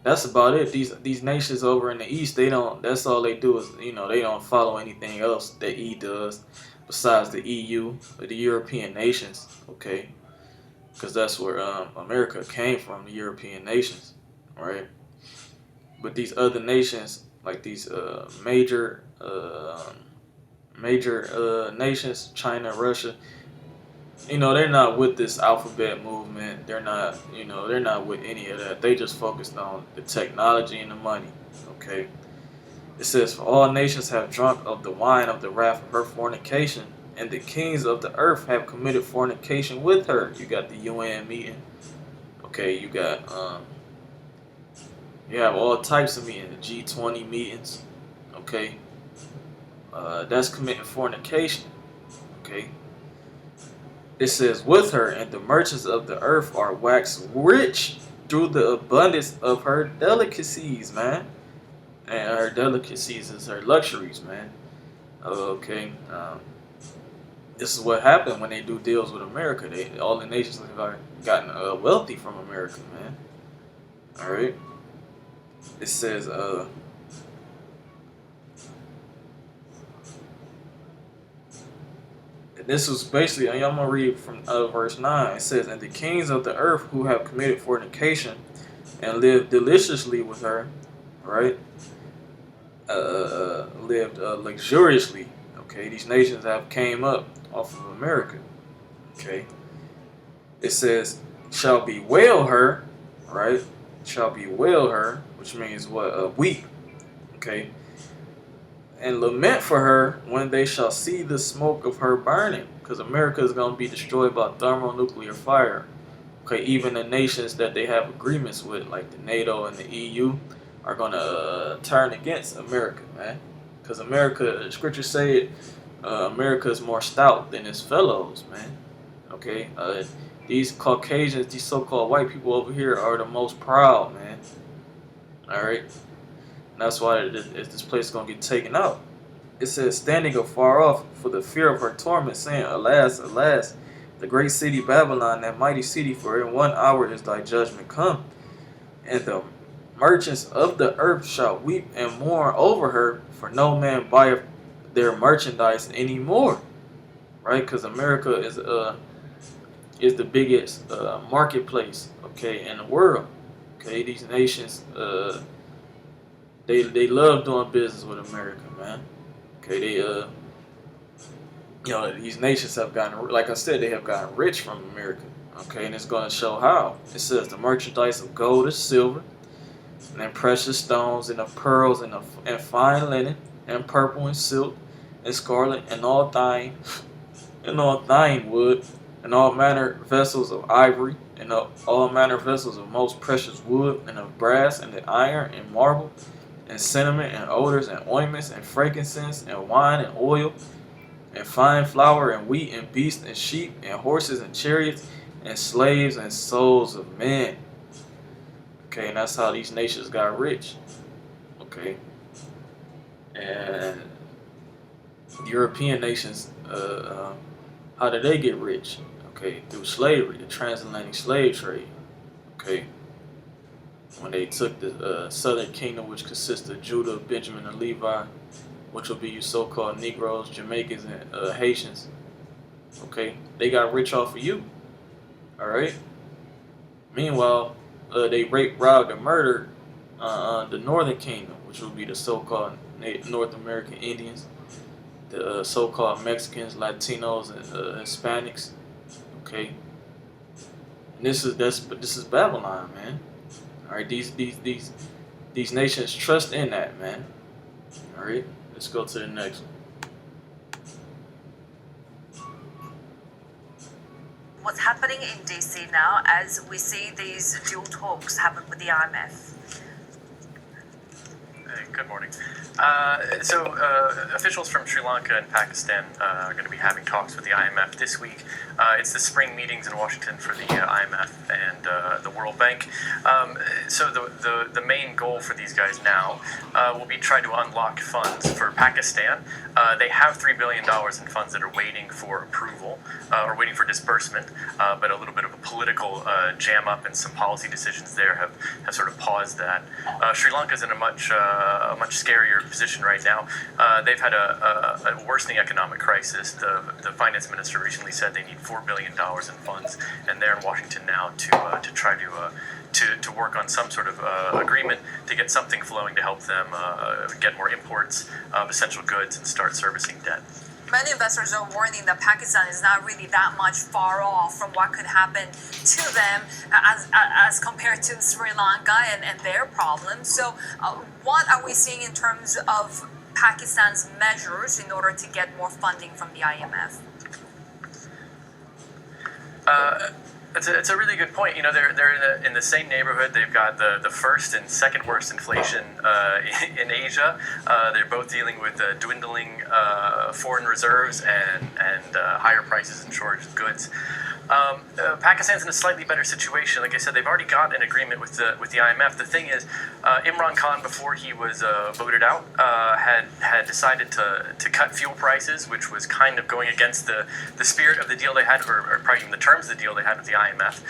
that's about it. These nations over in the east, they don't. That's all they do is they don't follow anything else that E does, besides the EU or the European nations. Okay, because that's where America came from, the European nations, right? But these other nations, like these major nations, China, Russia, they're not with this alphabet movement. They're not with any of that. They just focused on the technology and the money. Okay. It says, "For all nations have drunk of the wine of the wrath of her fornication, and the kings of the earth have committed fornication with her." You got the UN meeting. Okay, you have all types of meetings, the G20 meetings. Okay, that's committing fornication. Okay. It says, "With her, and the merchants of the earth are waxed rich through the abundance of her delicacies," man. And her delicacies is her luxuries, man. Okay. This is what happened when they do deals with America. All the nations have gotten wealthy from America, man. All right. It says, and this was basically, I'm gonna read from verse 9. It says, "And the kings of the earth who have committed fornication and lived deliciously with her," right? Lived luxuriously. Okay, these nations have came up off of America. Okay, it says, "Shall bewail her," right? Shall bewail her, which means what? Weep. Okay, "and lament for her when they shall see the smoke of her burning," because America is going to be destroyed by thermonuclear fire. Okay, even the nations that they have agreements with, like the NATO and the EU, are gonna turn against America, man. Because America, scriptures say, America is more stout than its fellows, man. Okay, these Caucasians, these so-called white people over here, are the most proud, man. All right, and that's why this place is gonna get taken out. It says, "Standing afar off for the fear of her torment, saying, Alas, alas, the great city Babylon, that mighty city, for in 1 hour is thy judgment come. And the merchants of the earth shall weep and mourn over her, for no man buyeth their merchandise anymore." Right? Because America is the biggest marketplace, okay, in the world. Okay, these nations they love doing business with America, man. Okay, these nations have gotten, like I said, they have gotten rich from America. Okay, and it's going to show how. It says, "The merchandise of gold and silver, and precious stones, and of pearls, and fine linen, and purple, and silk, and scarlet, and all thine wood, and all manner vessels of ivory, and all manner vessels of most precious wood, and of brass, and the iron, and marble, and cinnamon, and odors, and ointments, and frankincense, and wine, and oil, and fine flour, and wheat, and beasts, and sheep, and horses, and chariots, and slaves, and souls of men." Okay, and that's how these nations got rich. Okay, and European nations, how did they get rich? Okay, through slavery, the transatlantic slave trade. Okay, when they took the southern kingdom, which consists of Judah, Benjamin, and Levi, which will be your so-called Negroes, Jamaicans, and Haitians. Okay, they got rich off of you. All right. Meanwhile, they raped, robbed, and murdered the Northern Kingdom, which would be the so-called North American Indians, the so-called Mexicans, Latinos, and Hispanics. Okay, and this is Babylon, man. All right, these nations trust in that, man. All right, let's go to the next one. What's happening in DC now as we see these dual talks happen with the IMF? Hey, good morning. Officials from Sri Lanka and Pakistan are going to be having talks with the IMF this week It's the spring meetings in Washington for the IMF and the World Bank. So the main goal for these guys now will be try to unlock funds for Pakistan. They have $3 billion in funds that are waiting for approval or waiting for disbursement, but a little bit of a political jam up and some policy decisions there have sort of paused that. Sri Lanka's in a much scarier position right now. They've had a worsening economic crisis. The finance minister recently said they need $4 billion in funds, and they're in Washington now to try to work on some sort of agreement to get something flowing to help them get more imports of essential goods and start servicing debt. Many investors are warning that Pakistan is not really that much far off from what could happen to them as compared to Sri Lanka and their problems. So what are we seeing in terms of Pakistan's measures in order to get more funding from the IMF? It's a really good point. You know, they're in the same neighborhood. They've got the first and second worst inflation in Asia. They're both dealing with dwindling foreign reserves and higher prices and shortage of goods. Pakistan's in a slightly better situation. Like I said, they've already got an agreement with the IMF. The thing is, Imran Khan, before he was voted out, had decided to cut fuel prices, which was kind of going against the spirit of the deal they had, or probably even the terms of the deal they had with the IMF,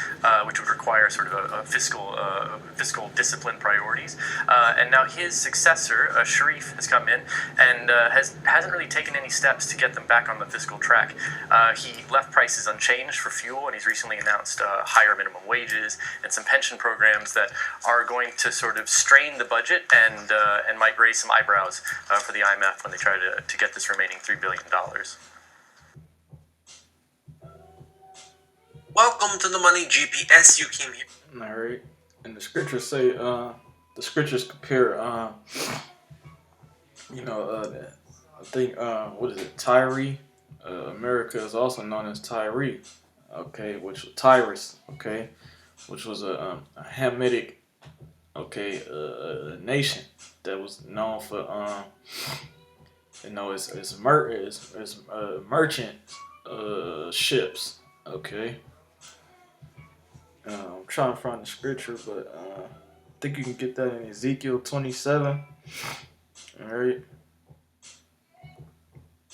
which would require sort of a fiscal discipline priorities. And now his successor, Sharif, has come in and hasn't really taken any steps to get them back on the fiscal track. He left prices unchanged for fuel, and he's recently announced higher minimum wages and some pension programs that are going to sort of strain the budget and might raise some eyebrows for the IMF when they try to get this remaining $3 billion. Welcome to the Money GPS. You came here. All right. And the scriptures say, the scriptures compare, I think, what is it, Tyre? America is also known as Tyre, okay, which was Tyrus, okay, which was a Hamitic, okay, nation that was known for, its merchant ships, okay. I'm trying to find the scripture, but I think you can get that in Ezekiel 27. All right.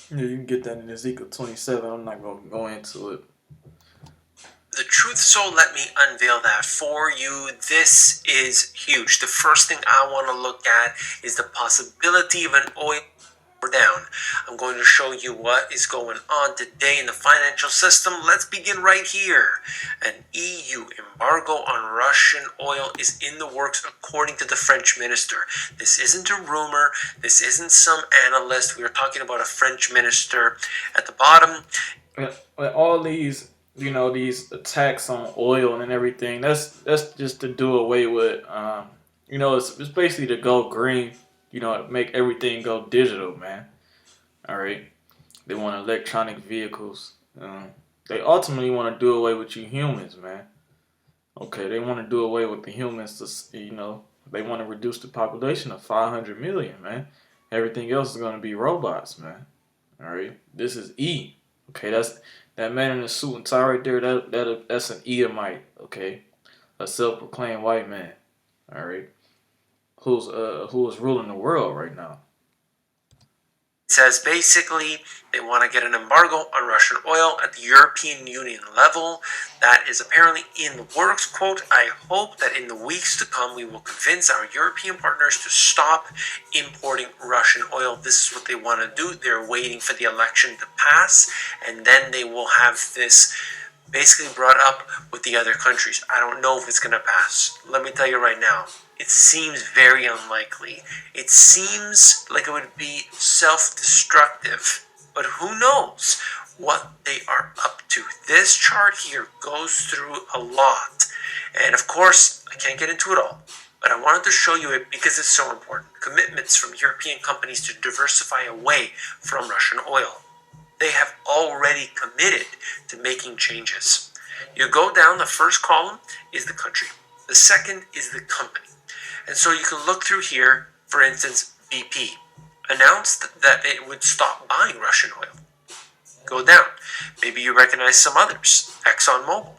Yeah, you can get that in Ezekiel 27. I'm not going to go into it. The truth, so let me unveil that for you. This is huge. The first thing I want to look at is the possibility of an oil down. I'm going to show you what is going on today in the financial system. Let's begin right here. An EU embargo on Russian oil is in the works, according to the French minister. This isn't a rumor. This isn't some analyst. We are talking about a French minister. At the bottom, all these, these attacks on oil and everything, that's just to do away with, it's basically to go green. Make everything go digital, man. All right. They want electronic vehicles. They ultimately want to do away with you humans, man. Okay, they want to do away with the humans. They want to reduce the population of 500 million, man. Everything else is going to be robots, man. All right. This is E. Okay, that's that man in the suit and tie right there. That's an Edomite. Okay, a self-proclaimed white man. All right. Who is ruling the world right now? it says basically they want to get an embargo on Russian oil at the European Union level. That is apparently in the works. Quote, I hope that in the weeks to come we will convince our European partners to stop importing Russian oil. This is what they want to do. They're waiting for the election to pass, and then they will have this basically brought up with the other countries. I don't know if it's going to pass. Let me tell you right now, it seems very unlikely. It seems like it would be self-destructive, but who knows what they are up to. This chart here goes through a lot, and of course, I can't get into it all, but I wanted to show you it because it's so important. Commitments from European companies to diversify away from Russian oil. They have already committed to making changes. You go down, the first column is the country. The second is the company. And so you can look through here, for instance, BP announced that it would stop buying Russian oil. go down. Maybe you recognize some others. ExxonMobil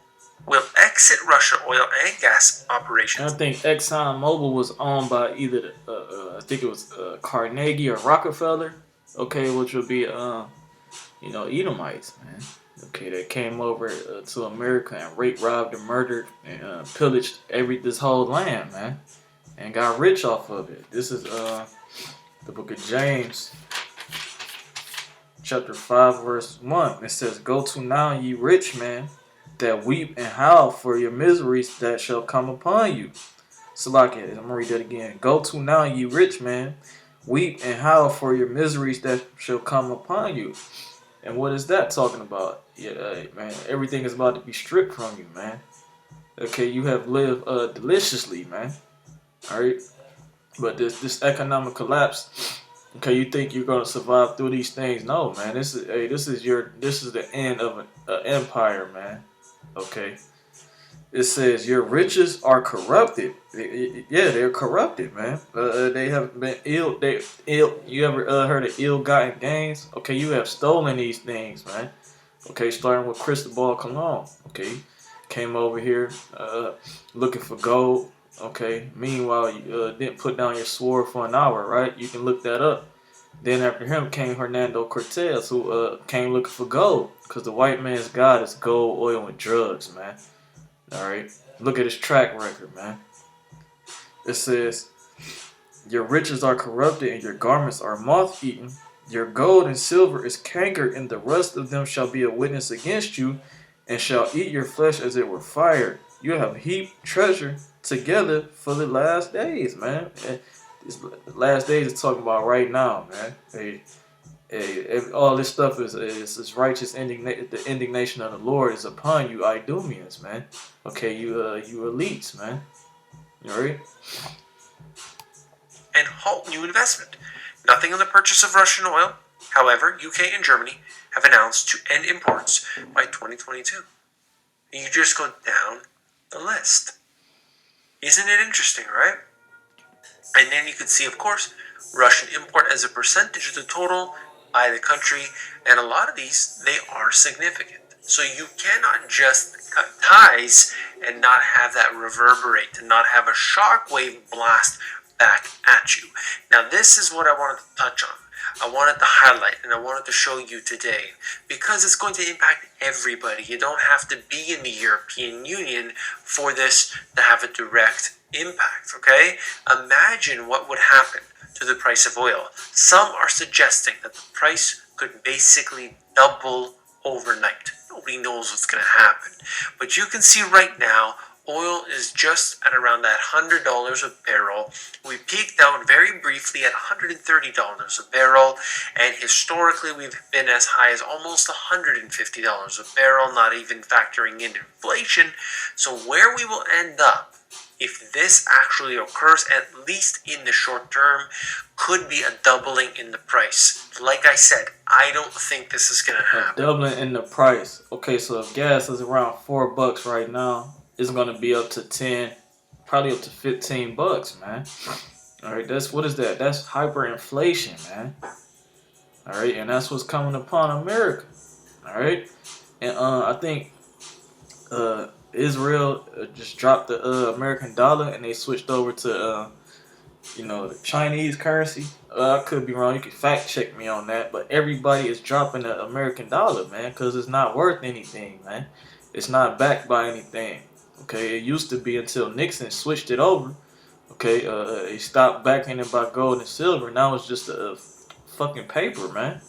will exit Russia oil and gas operations. I think ExxonMobil was owned by either I think it was Carnegie or Rockefeller. Okay, which would be Edomites, man. Okay, they came over to America and raped, robbed, and murdered and pillaged this whole land, man, and got rich off of it. This is the book of James, chapter 5, verse 1. It says, "Go to now, ye rich men, that weep and howl for your miseries that shall come upon you." Salakia, I'm gonna read that again. "Go to now, ye rich men, weep and howl for your miseries that shall come upon you." And what is that talking about? Yeah, man, everything is about to be stripped from you, man. Okay, you have lived deliciously, man. All right, but this economic collapse. Okay, you think you're gonna survive through these things? No, man. This is the end of an empire, man. Okay, it says your riches are corrupted. Yeah, they're corrupted, man. They have been ill. You ever heard of ill-gotten gains? Okay, you have stolen these things, man. Okay, starting with Cristobal Colon. Okay, came over here looking for gold. Okay, meanwhile you didn't put down your sword for an hour, right? You can look that up. Then after him came Hernando Cortez, who came looking for gold, because the white man's god is gold, oil, and drugs, man. All right, look at his track record, man. It says, "Your riches are corrupted, and your garments are moth-eaten. Your gold and silver is cankered, and the rust of them shall be a witness against you, and shall eat your flesh as it were fire. You have heaped treasure together for the last days," man. And this last days is talking about right now, man. All this stuff is righteous indignation. The indignation of the Lord is upon you, Idumeans, man. Okay, you elites, man. You alright? And halt new investment. Nothing on the purchase of Russian oil. However, UK and Germany have announced to end imports by 2022. And you just go down the list. Isn't it interesting, right? And then you can see, of course, Russian import as a percentage of the total by the country. And a lot of these, they are significant. So you cannot just cut ties and not have that reverberate and not have a shockwave blast back at you. Now, this is what I wanted to touch on. I wanted to highlight and I wanted to show you today because it's going to impact everybody. You don't have to be in the European Union for this to have a direct impact, okay? Imagine what would happen to the price of oil. Some are suggesting that the price could basically double overnight. Nobody knows what's going to happen. But you can see right now, oil is just at around that $100 a barrel. We peaked out very briefly at $130 a barrel, and historically we've been as high as almost $150 a barrel, not even factoring in inflation. So where we will end up, if this actually occurs, at least in the short term, could be a doubling in the price. Like I said, I don't think this is going to happen. A doubling in the price. Okay, so if gas is around $4 right now, it's going to be up to 10, probably up to $15, man. All right, what is that? That's hyperinflation, man. All right, and that's what's coming upon America. All right, and I think Israel just dropped the American dollar and they switched over to the Chinese currency. I could be wrong. You can fact check me on that, but everybody is dropping the American dollar, man, because it's not worth anything, man. It's not backed by anything. Okay, it used to be until Nixon switched it over. Okay, he stopped backing it by gold and silver. Now it's just a fucking paper, man.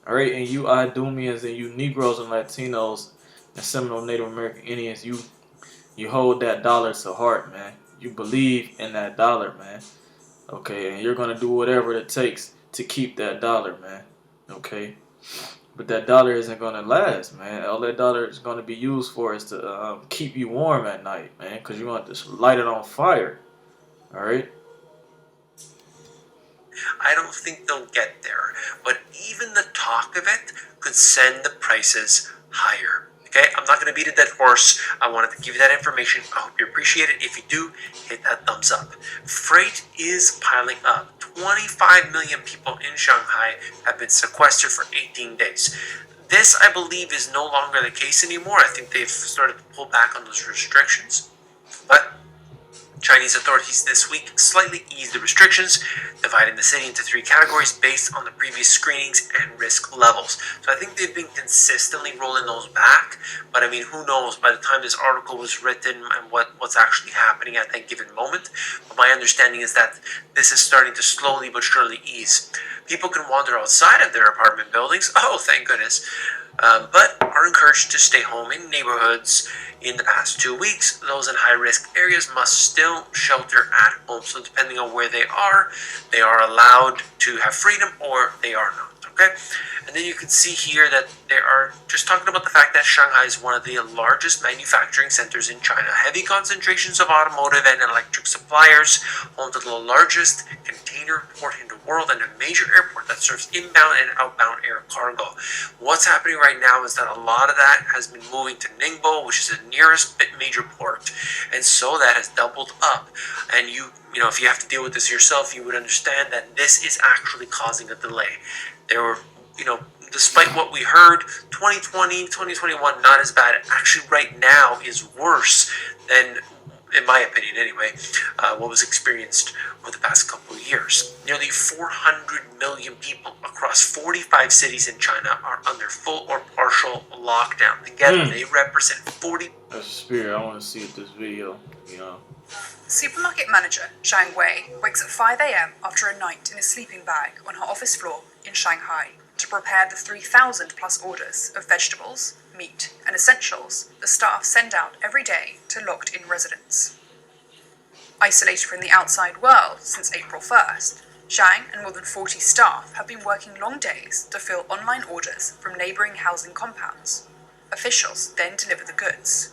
All right, and you Idumeans and you Negroes and Latinos and Seminole Native American Indians, you hold that dollar to heart, man. You believe in that dollar, man. Okay, and you're gonna do whatever it takes to keep that dollar, man. Okay, but that dollar isn't gonna last, man. All that dollar is gonna be used for is to keep you warm at night, man, because you want to light it on fire. All right. I don't think they'll get there, but even the talk of it could send the prices higher. Okay, I'm not going to beat a dead horse. I wanted to give you that information. I hope you appreciate it. If you do, hit that thumbs up. Freight is piling up. 25 million people in Shanghai have been sequestered for 18 days. This, I believe, is no longer the case anymore. I think they've started to pull back on those restrictions. But Chinese authorities this week slightly eased the restrictions, dividing the city into 3 categories based on the previous screenings and risk levels. So I think they've been consistently rolling those back, but I mean, who knows by the time this article was written and what's actually happening at that given moment. But my understanding is that this is starting to slowly but surely ease. People can wander outside of their apartment buildings, oh thank goodness, but are encouraged to stay home in neighborhoods. In the past 2 weeks, those in high-risk areas must still shelter at home. So depending on where they are allowed to have freedom or they are not. Okay? And then you can see here that they are just talking about the fact that Shanghai is one of the largest manufacturing centers in China. Heavy concentrations of automotive and electric suppliers, home to the largest container port in the world and a major airport that serves inbound and outbound air cargo. What's happening right now is that a lot of that has been moving to Ningbo, which is the nearest major port, and so that has doubled up. And you know, if you have to deal with this yourself, you would understand that this is actually causing a delay. There were, despite what we heard, 2020, 2021, not as bad. Actually, right now is worse than, in my opinion anyway, what was experienced over the past couple of years. Nearly 400 million people across 45 cities in China are under full or partial lockdown. Together, they represent 40... That's a spirit. I want to see this video, Supermarket manager Zhang Wei wakes at 5 a.m. after a night in a sleeping bag on her office floor in Shanghai to prepare the 3,000 plus orders of vegetables, meat, and essentials the staff send out every day to locked-in residents. Isolated from the outside world since April 1st, Zhang and more than 40 staff have been working long days to fill online orders from neighbouring housing compounds. Officials then deliver the goods.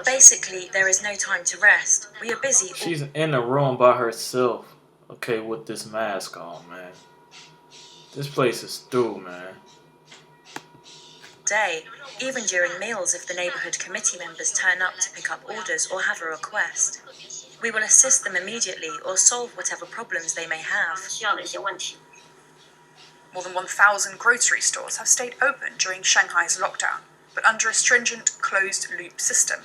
Basically, there is no time to rest. We are busy. She's in the room by herself, okay, with this mask on, man. This place is through, man. Day, even during meals if the neighbourhood committee members turn up to pick up orders or have a request. We will assist them immediately or solve whatever problems they may have. More than 1,000 grocery stores have stayed open during Shanghai's lockdown, but under a stringent closed-loop system.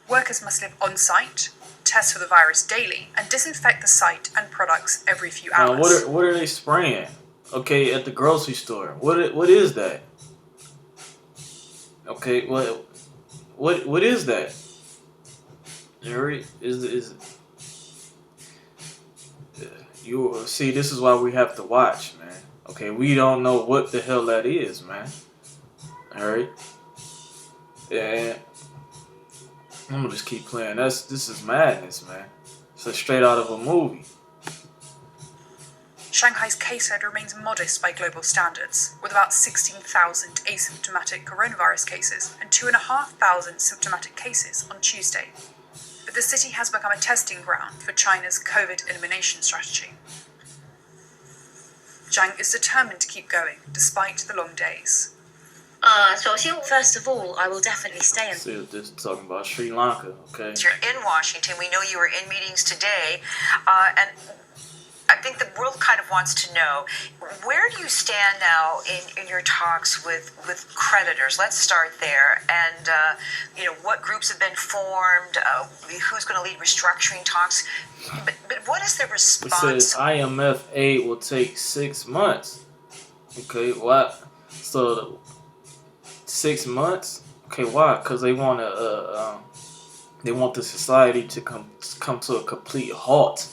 Workers must live on-site, test for the virus daily, and disinfect the site and products every few hours. Now, what are they spraying? Okay, at the grocery store. What is that? Okay, what is that? You see, this is why we have to watch, man. Okay, we don't know what the hell that is, man. Alright? Yeah. I'm gonna just keep playing. This is madness, man. It's straight out of a movie. Shanghai's caseload remains modest by global standards, with about 16,000 asymptomatic coronavirus cases and 2,500 symptomatic cases on Tuesday. But the city has become a testing ground for China's COVID elimination strategy. Zhang is determined to keep going, despite the long days. First of all, I will definitely stay in. See what this is talking about, Sri Lanka, okay? You're in Washington. We know you were in meetings today, and I think the world kind of wants to know, where do you stand now in your talks with creditors? Let's start there. And, what groups have been formed? Who's going to lead restructuring talks? But what is the response? It says IMF aid will take 6 months. Okay, what? So, 6 months? Okay, why? Because they want they want the society to come to a complete halt.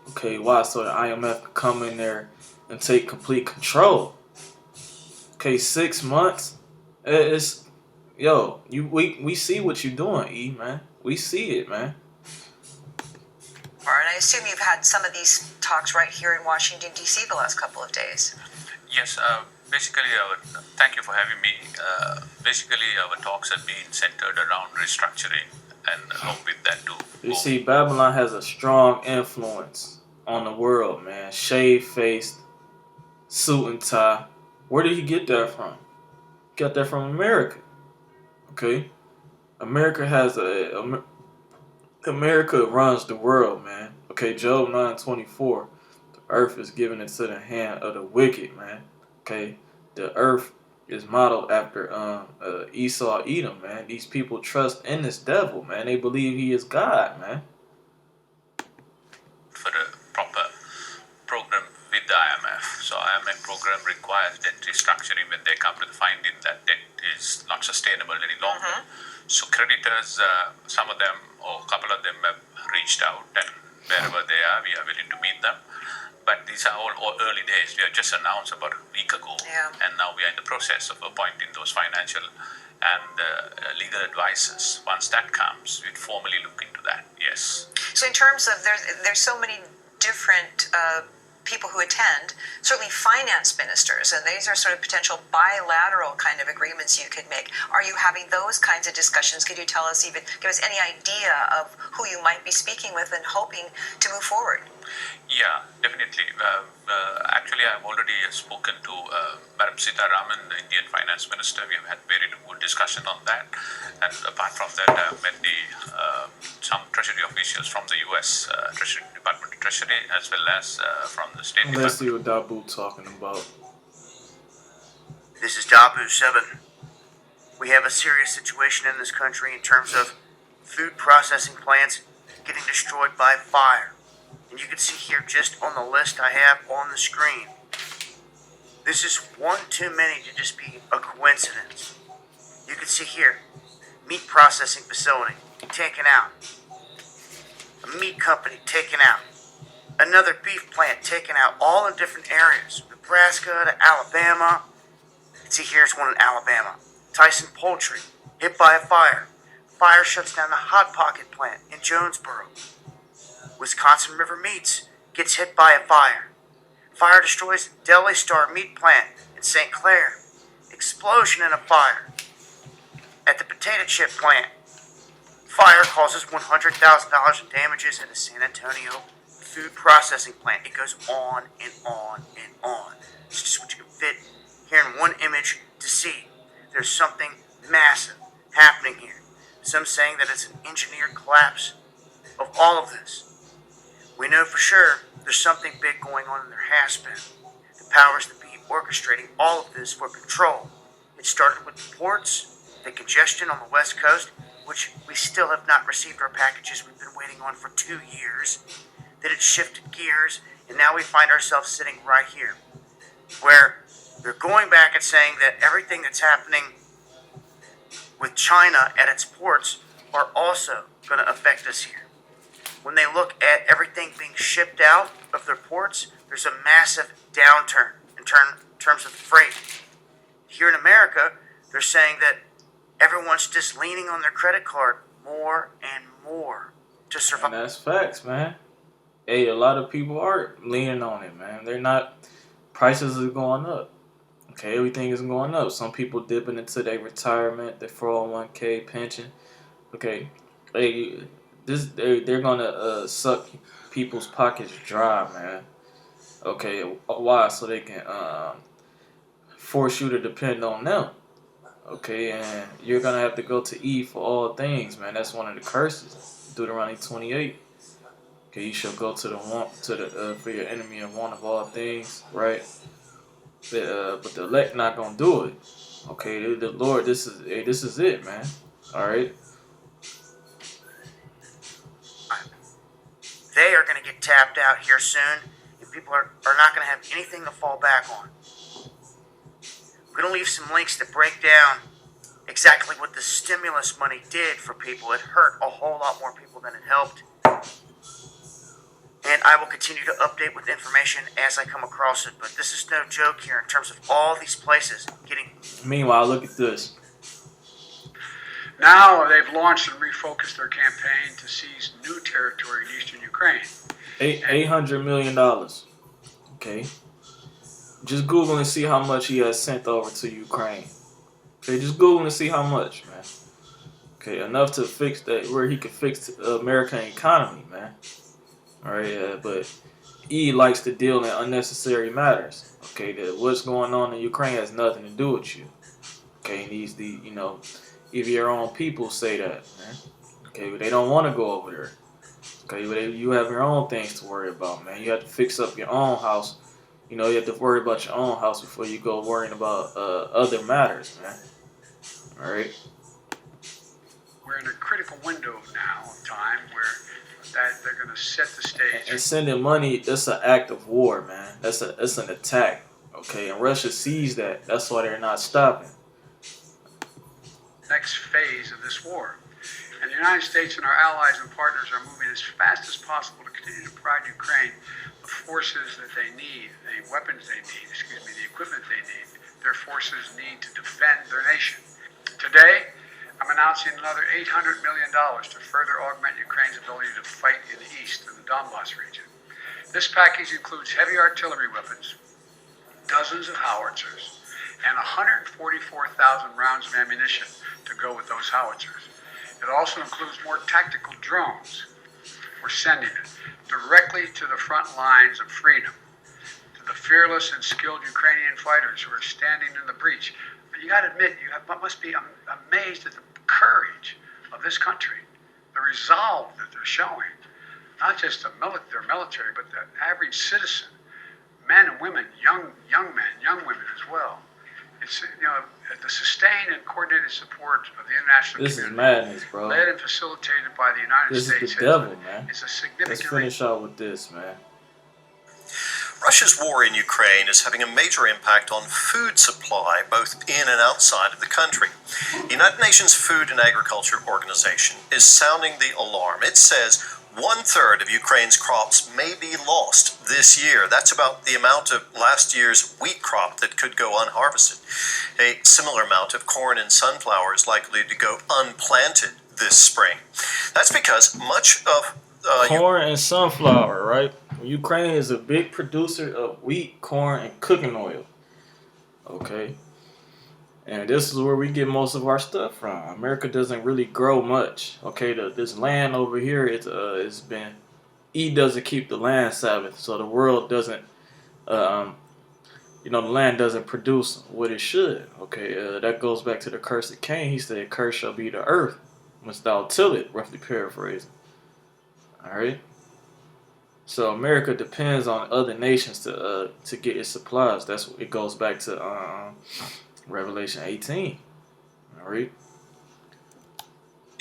Okay, why? So the IMF can come in there and take complete control. Okay, 6 months. We see what you're doing, E, man. We see it, man. All right, I assume you've had some of these talks right here in Washington, D.C. the last couple of days. Yes, basically, thank you for having me. Basically, our talks have been centered around restructuring and along with that too. You see, Babylon has a strong influence on the world, man. Shave-faced, suit and tie. Where did he get that from? He got that from America. Okay? America runs the world, man. Okay, Job 9:24. The earth is given into the hand of the wicked, man. Okay? the earth is modeled after Esau Edom, man. These people trust in this devil, man. They believe he is God, man. For a proper program with the IMF. So IMF program requires debt restructuring when they come to the finding that debt is not sustainable any longer. So creditors, some of them or a couple of them have reached out, and wherever they are, we are willing to meet them. But these are all early days. We have just announced about a week ago, and now we are in the process of appointing those financial and legal advisors. Once that comes, we'd formally look into that. Yes. So in terms of there's so many different people who attend, certainly finance ministers, and these are sort of potential bilateral kind of agreements you could make. Are you having those kinds of discussions? Could you tell us, even give us any idea of who you might be speaking with and hoping to move forward? Yeah, definitely. Actually, I've already spoken to Madam Sitaraman, the Indian Finance Minister. We have had very good discussion on that. And apart from that, I've met some Treasury officials from the U.S. Treasury Department of Treasury, as well as from the State Department. Let's see what Dabu talking about. This is Dabu 7. We have a serious situation in this country in terms of food processing plants getting destroyed by fire. And you can see here just on the list I have on the screen. This is one too many to just be a coincidence. You can see here, meat processing facility taken out. A meat company taken out. Another beef plant taken out, all in different areas. Nebraska to Alabama. You can see here's one in Alabama. Tyson Poultry, hit by a fire. Fire shuts down the Hot Pocket plant in Jonesboro. Wisconsin River Meats gets hit by a fire. Fire destroys Deli Star meat plant in St. Clair. Explosion in a fire. At the potato chip plant, fire causes $100,000 in damages at a San Antonio food processing plant. It goes on and on and on. It's just what you can fit here in one image to see. There's something massive happening here. Some saying that it's an engineered collapse of all of this. We know for sure there's something big going on, and there has been. The powers that be orchestrating all of this for control. It started with the ports, the congestion on the West Coast, which we still have not received our packages we've been waiting on for 2 years. Then it shifted gears, and now we find ourselves sitting right here, where they're going back and saying that everything that's happening with China at its ports are also going to affect us here. When they look at everything being shipped out of their ports, there's a massive downturn in terms of freight. Here in America, they're saying that everyone's just leaning on their credit card more and more to survive. And that's facts, man. Hey, a lot of people are leaning on it, man. They're not. Prices are going up. Okay, everything is going up. Some people dipping into their retirement, their 401k pension. Okay, they're gonna suck people's pockets dry, man. Okay, why? So they can force you to depend on them. Okay, and you're gonna have to go to Eve for all things, man. That's one of the curses. Deuteronomy 28. Okay, you shall go to for your enemy and one of all things, right? But the elect not gonna do it. Okay, the Lord, this is it, man. All right. They are going to get tapped out here soon, and people are not going to have anything to fall back on. I'm going to leave some links that break down exactly what the stimulus money did for people. It hurt a whole lot more people than it helped. And I will continue to update with information as I come across it. But this is no joke here in terms of all these places getting... Meanwhile, look at this. Now they've launched and refocused their campaign to seize new territory in eastern Ukraine. $800 million. Okay. Just Google and see how much he has sent over to Ukraine. Okay, just Google and see how much, man. Okay, enough to fix that, where he could fix the American economy, man. Alright, but he likes to deal in unnecessary matters. Okay, that what's going on in Ukraine has nothing to do with you. Okay, if your own people say that, man. Okay, but they don't want to go over there. Okay, but you have your own things to worry about, man. You have to fix up your own house You know, you have to worry about your own house before you go worrying about other matters, man. All right. We're in a critical window now of time where that they're going to set the stage. And sending money, that's an act of war, man. That's an attack. Okay, and Russia sees that. That's why they're not stopping. Next phase of this war. And the United States and our allies and partners are moving as fast as possible to continue to provide Ukraine the forces that they need, the weapons they need, the equipment they need, their forces need to defend their nation. Today, I'm announcing another $800 million to further augment Ukraine's ability to fight in the east, in the Donbass region. This package includes heavy artillery weapons, dozens of howitzers, and 144,000 rounds of ammunition to go with those howitzers. It also includes more tactical drones. We're sending it directly to the front lines of freedom, to the fearless and skilled Ukrainian fighters who are standing in the breach. But you got to admit, must be amazed at the courage of this country, the resolve that they're showing. Not just their military, but the average citizen, men and women, young men, young women as well. It's, the sustained and coordinated support of the international This is community, madness, bro. led and facilitated by the United This States. is the devil, man. It's a Let's significant. finish out with this, man. Russia's war in Ukraine is having a major impact on food supply, both in and outside of the country. The United Nations Food and Agriculture Organization is sounding the alarm. It says 1/3 of Ukraine's crops may be lost this year. That's about the amount of last year's wheat crop that could go unharvested. A similar amount of corn and sunflower is likely to go unplanted this spring. That's because much of Corn and sunflower, right? Ukraine is a big producer of wheat, corn, and cooking oil. Okay. And this is where we get most of our stuff from. America doesn't really grow much. Okay, this land over here, it's been doesn't keep the land Sabbath, so the world doesn't, the land doesn't produce what it should. Okay, that goes back to the curse of Cain. He said, "Cursed shall be the earth, must thou till it." Roughly paraphrasing. All right. So America depends on other nations to get its supplies. It goes back to Revelation 18. All right.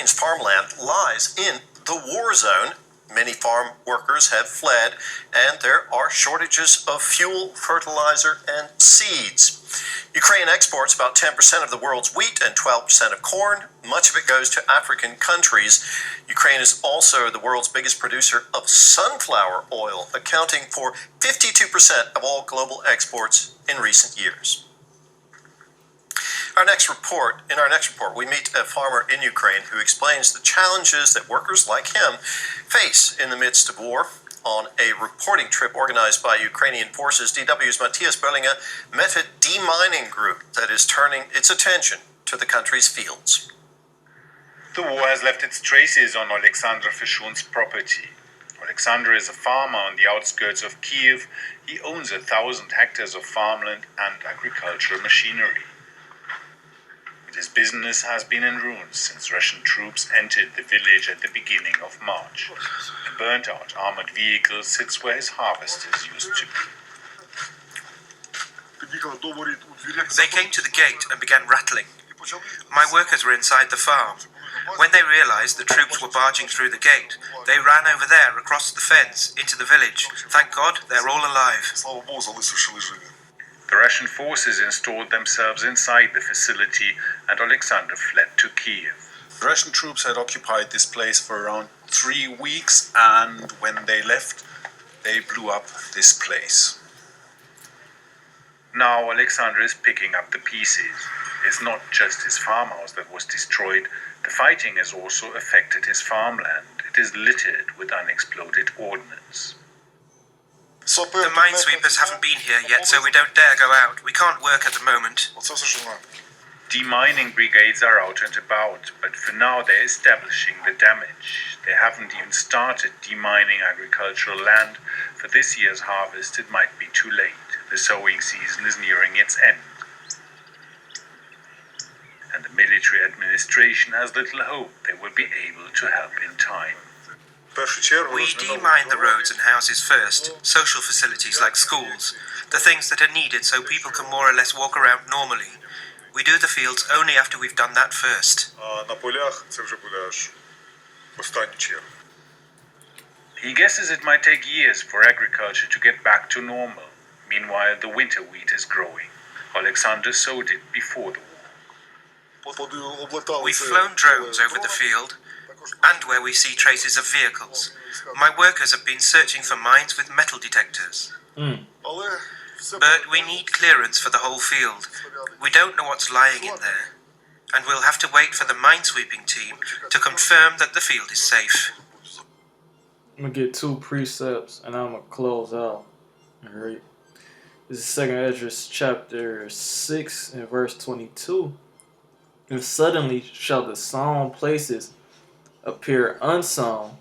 Farmland lies in the war zone. Many farm workers have fled, and there are shortages of fuel, fertilizer, and seeds. Ukraine exports about 10% of the world's wheat and 12% of corn. Much of it goes to African countries. Ukraine is also the world's biggest producer of sunflower oil, accounting for 52% of all global exports in recent years. In our next report, we meet a farmer in Ukraine who explains the challenges that workers like him face in the midst of war. On a reporting trip organized by Ukrainian forces, DW's Matthias Berlinger met a demining group that is turning its attention to the country's fields. The war has left its traces on Alexander Fishun's property. Alexander is a farmer on the outskirts of Kiev. He owns 1,000 hectares of farmland and agricultural machinery. His business has been in ruins since Russian troops entered the village at the beginning of March. A burnt-out armored vehicle sits where his harvesters used to be. They came to the gate and began rattling. My workers were inside the farm. When they realized the troops were barging through the gate, they ran over there across the fence into the village. Thank God they're all alive. The Russian forces installed themselves inside the facility, and Alexander fled to Kiev. The Russian troops had occupied this place for around 3 weeks, and when they left, they blew up this place. Now Alexander is picking up the pieces. It's not just his farmhouse that was destroyed. The fighting has also affected his farmland. It is littered with unexploded ordnance. The minesweepers haven't been here yet, so we don't dare go out. We can't work at the moment. Demining brigades are out and about, but for now they're establishing the damage. They haven't even started demining agricultural land. For this year's harvest, it might be too late. The sowing season is nearing its end. And the military administration has little hope they will be able to help in time. We demine the roads and houses first, social facilities like schools. the things that are needed so people can more or less walk around normally. We do the fields only after we've done that first. На полях це вже буде аж останній черг. He guesses it might take years for agriculture to get back to normal. Meanwhile, the winter wheat is growing. Alexander sowed it before the war. We've flown drones over the field and where we see traces of vehicles. My workers have been searching for mines with metal detectors. But we need clearance for the whole field. We don't know what's lying in there. And we'll have to wait for the minesweeping team to confirm that the field is safe. I'm going to get 2 precepts and I'm going to close out. Alright. This is 2nd Esdras chapter 6 and verse 22. And suddenly shall the sown places appear unsown,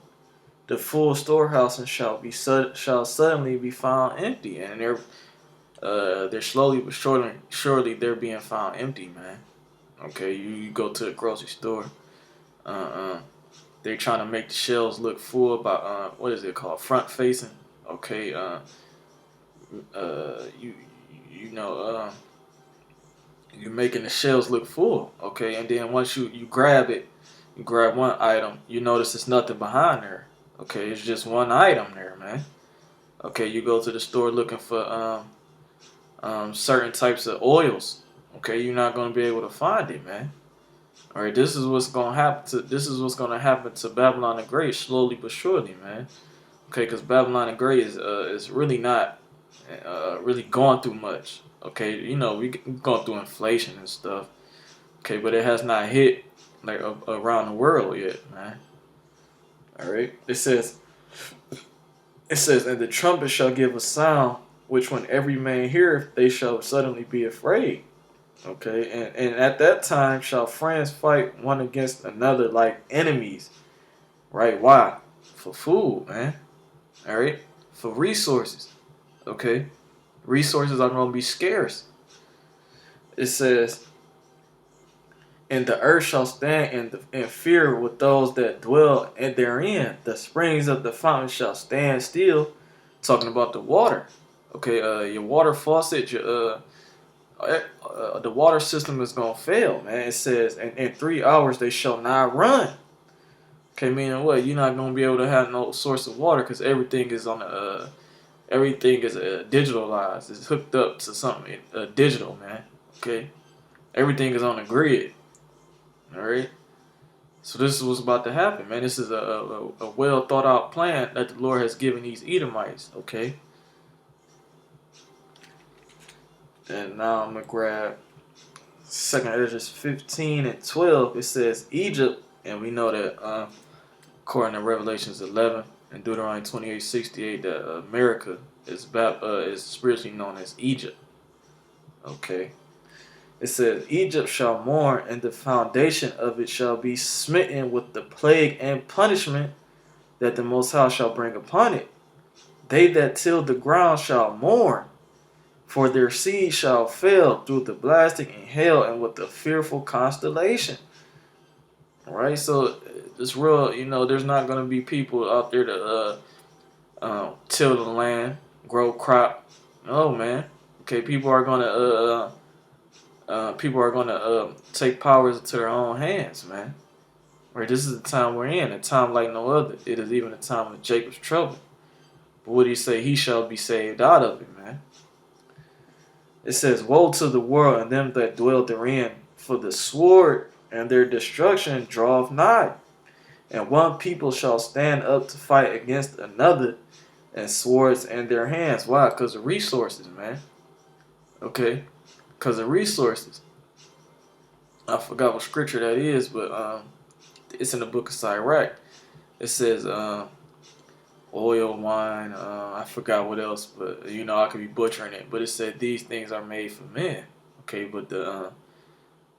the full storehouses shall suddenly be found empty, and they're slowly but surely they're being found empty, man. Okay, you go to the grocery store, they're trying to make the shelves look full by what is it called, front facing. Okay, you're making the shelves look full. Okay, and then once you grab it. You grab one item, you notice there's nothing behind there. Okay, it's just one item there, man. Okay, you go to the store looking for certain types of oils. Okay, you're not gonna be able to find it, man. All right, this is what's gonna happen to Babylon the Great, slowly but surely, man. Okay, because Babylon the Great is really not really going through much. Okay, you know we going through inflation and stuff. Okay, but it has not hit like around the world yet, man. All right. It says, and the trumpet shall give a sound, which when every man heareth, they shall suddenly be afraid. Okay, and at that time shall friends fight one against another like enemies. Right? Why? For food, man. All right. For resources. Okay. Resources are gonna be scarce. It says, and the earth shall stand in fear with those that dwell therein. The springs of the fountain shall stand still. Talking about the water. Okay, your water faucet, the water system is going to fail, man. It says, and in 3 hours they shall not run. Okay, meaning what? You're not going to be able to have no source of water because everything is on everything is digitalized. It's hooked up to something digital, man. Okay, everything is on the grid. All right. So this is what's about to happen, man. This is a well thought out plan that the Lord has given these Edomites. Okay. And now I'm gonna grab 2nd Esdras 15 and 12. It says Egypt, and we know that according to Revelations 11 and Deuteronomy 28:68, that America is spiritually known as Egypt. Okay. It says, Egypt shall mourn, and the foundation of it shall be smitten with the plague and punishment that the Most High shall bring upon it. They that till the ground shall mourn, for their seed shall fail through the blasting and hail and with the fearful constellation. All right, so it's real, there's not going to be people out there to till the land, grow crop. No, man. Okay, people are going to take powers into their own hands, man. Right, this is the time we're in, a time like no other. It is even a time of Jacob's trouble. But what do you say? He shall be saved out of it, man. It says, woe to the world and them that dwell therein, for the sword and their destruction draweth nigh. And one people shall stand up to fight against another, and swords in their hands. Why? Because of resources, man. Okay? Because of resources. I forgot what scripture that is, but it's in the book of Sirach. It says oil, wine, I forgot what else, but I could be butchering it. But it said these things are made for men. Okay, but the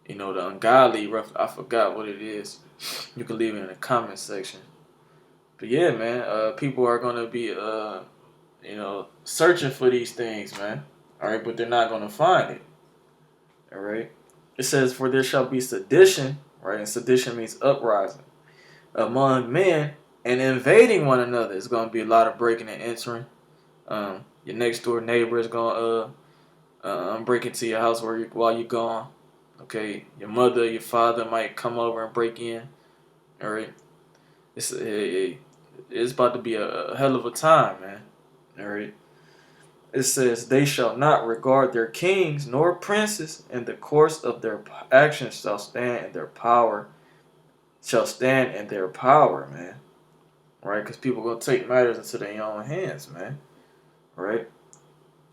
ungodly, I forgot what it is. You can leave it in the comment section. But yeah, man, people are gonna be searching for these things, man. All right, but they're not gonna find it. All right. It says, for there shall be sedition, right? And sedition means uprising among men and invading one another. It's going to be a lot of breaking and entering. Your next door neighbor is gonna break into your house while you're gone. Okay, your mother, your father might come over and break in. All right, it's about to be a hell of a time, man. All right. It says, "They shall not regard their kings nor princes, and the course of their actions shall stand in their power." Shall stand in their power, man. Right? Because people gonna take matters into their own hands, man. Right?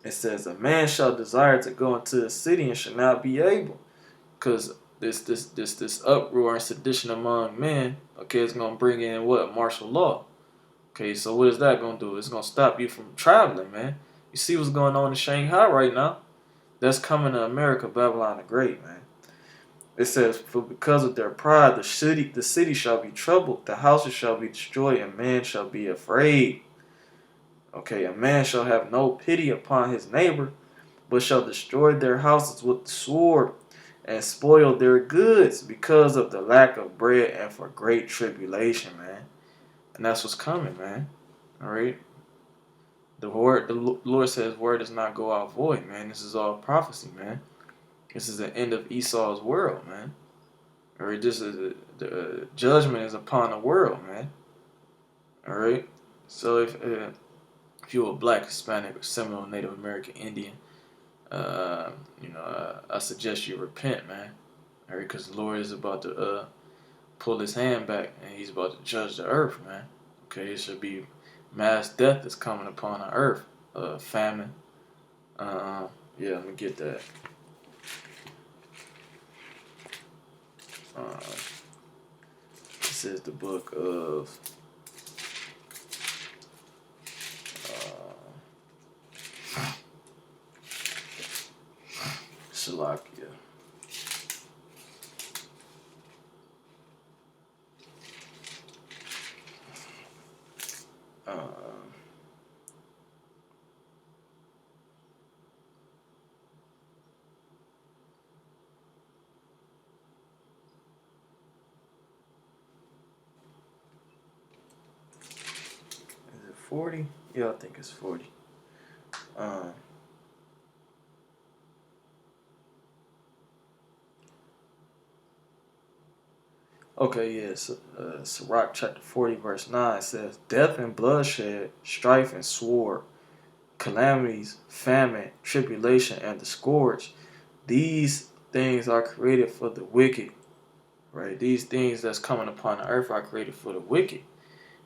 It says, "A man shall desire to go into the city and shall not be able," because this uproar and sedition among men, okay, it's gonna bring in what? Martial law. Okay, so what is that gonna do? It's gonna stop you from traveling, man. You see what's going on in Shanghai right now? That's coming to America, Babylon the Great, man. It says, "For because of their pride, the city shall be troubled, the houses shall be destroyed, and man shall be afraid." Okay, "a man shall have no pity upon his neighbor, but shall destroy their houses with the sword, and spoil their goods because of the lack of bread and for great tribulation," man. And that's what's coming, man. All right. The Lord says, "Word does not go out void," man. This is all prophecy, man. This is the end of Esau's world, man. Or this is the judgment is upon the world, man. All right. So if you're a black, Hispanic, or Seminole, Native American, Indian, I suggest you repent, man. All right, because the Lord is about to pull His hand back, and He's about to judge the earth, man. Okay, it should be mass death is coming upon the earth, famine. Yeah, let me get that. This is the book of Shalakia. Is it 40? Yeah, I think it's 40. Okay, yes. Sirach chapter 40, verse 9 says, "Death and bloodshed, strife and sword, calamities, famine, tribulation, and the scourge, these things are created for the wicked." Right? These things that's coming upon the earth are created for the wicked.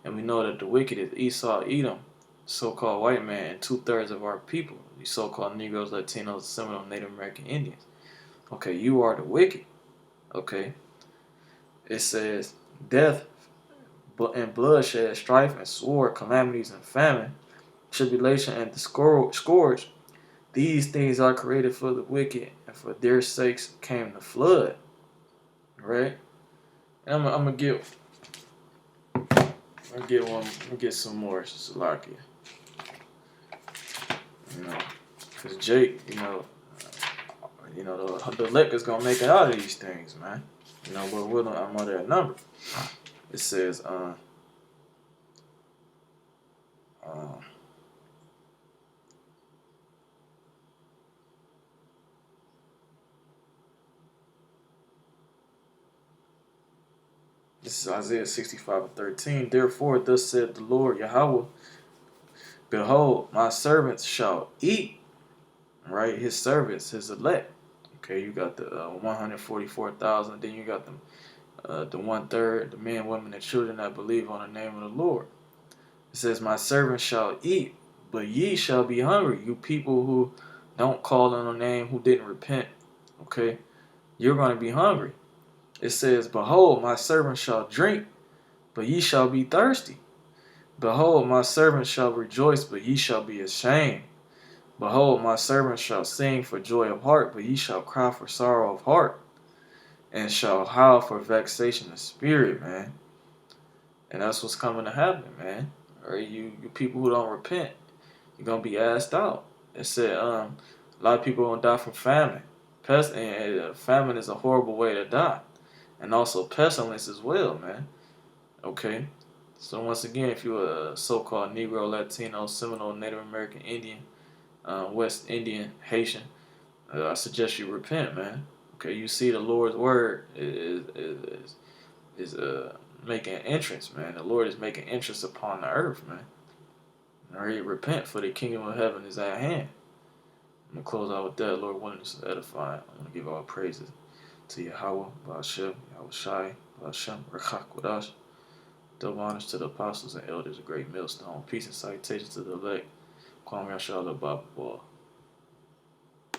And we know that the wicked is Esau, Edom, so-called white man, and 2/3 of our people, these so-called Negroes, Latinos, Seminole, Native American Indians. Okay, you are the wicked. Okay. It says, "Death and bloodshed, strife and sword, calamities and famine, tribulation and the scourge. These things are created for the wicked, and for their sakes came the flood." Right? And I'm gonna get some more Salakia. Cause Jake, the liquor's gonna make it out of these things, man. But I'm under that number. It says, this is Isaiah 65:13. "Therefore, thus said the Lord Yahweh, behold, my servants shall eat," right? His servants, his elect. Okay, you got the 144,000. Then you got the 1/3, the men, women, and children that believe on the name of the Lord. It says, "My servants shall eat, but ye shall be hungry." You people who don't call on the name, who didn't repent, okay, you're going to be hungry. It says, "Behold, my servants shall drink, but ye shall be thirsty. Behold, my servants shall rejoice, but ye shall be ashamed. Behold, my servants shall sing for joy of heart, but ye shall cry for sorrow of heart, and shall howl for vexation of spirit," man. And that's what's coming to happen, man. Or you people who don't repent, you're gonna be asked out. It said a lot of people gonna die from famine. Famine is a horrible way to die, and also pestilence as well, man. Okay. So once again, if you're a so-called Negro, Latino, Seminole, Native American, Indian, West Indian, Haitian, I suggest you repent, man. Okay, you see the Lord's word is making entrance, man. The Lord is making entrance upon the earth, man. All right, repent, for the kingdom of heaven is at hand. I'm gonna close out with that. Lord willing, this is edifying. I'm gonna give all praises to Yahweh, Ba'ashem, Yahweh Shai, Ba'ashem, Rechak Wadash. Double honors to the apostles and elders, a great millstone. Peace and salutations to the elect. Kwame Yashala Baba.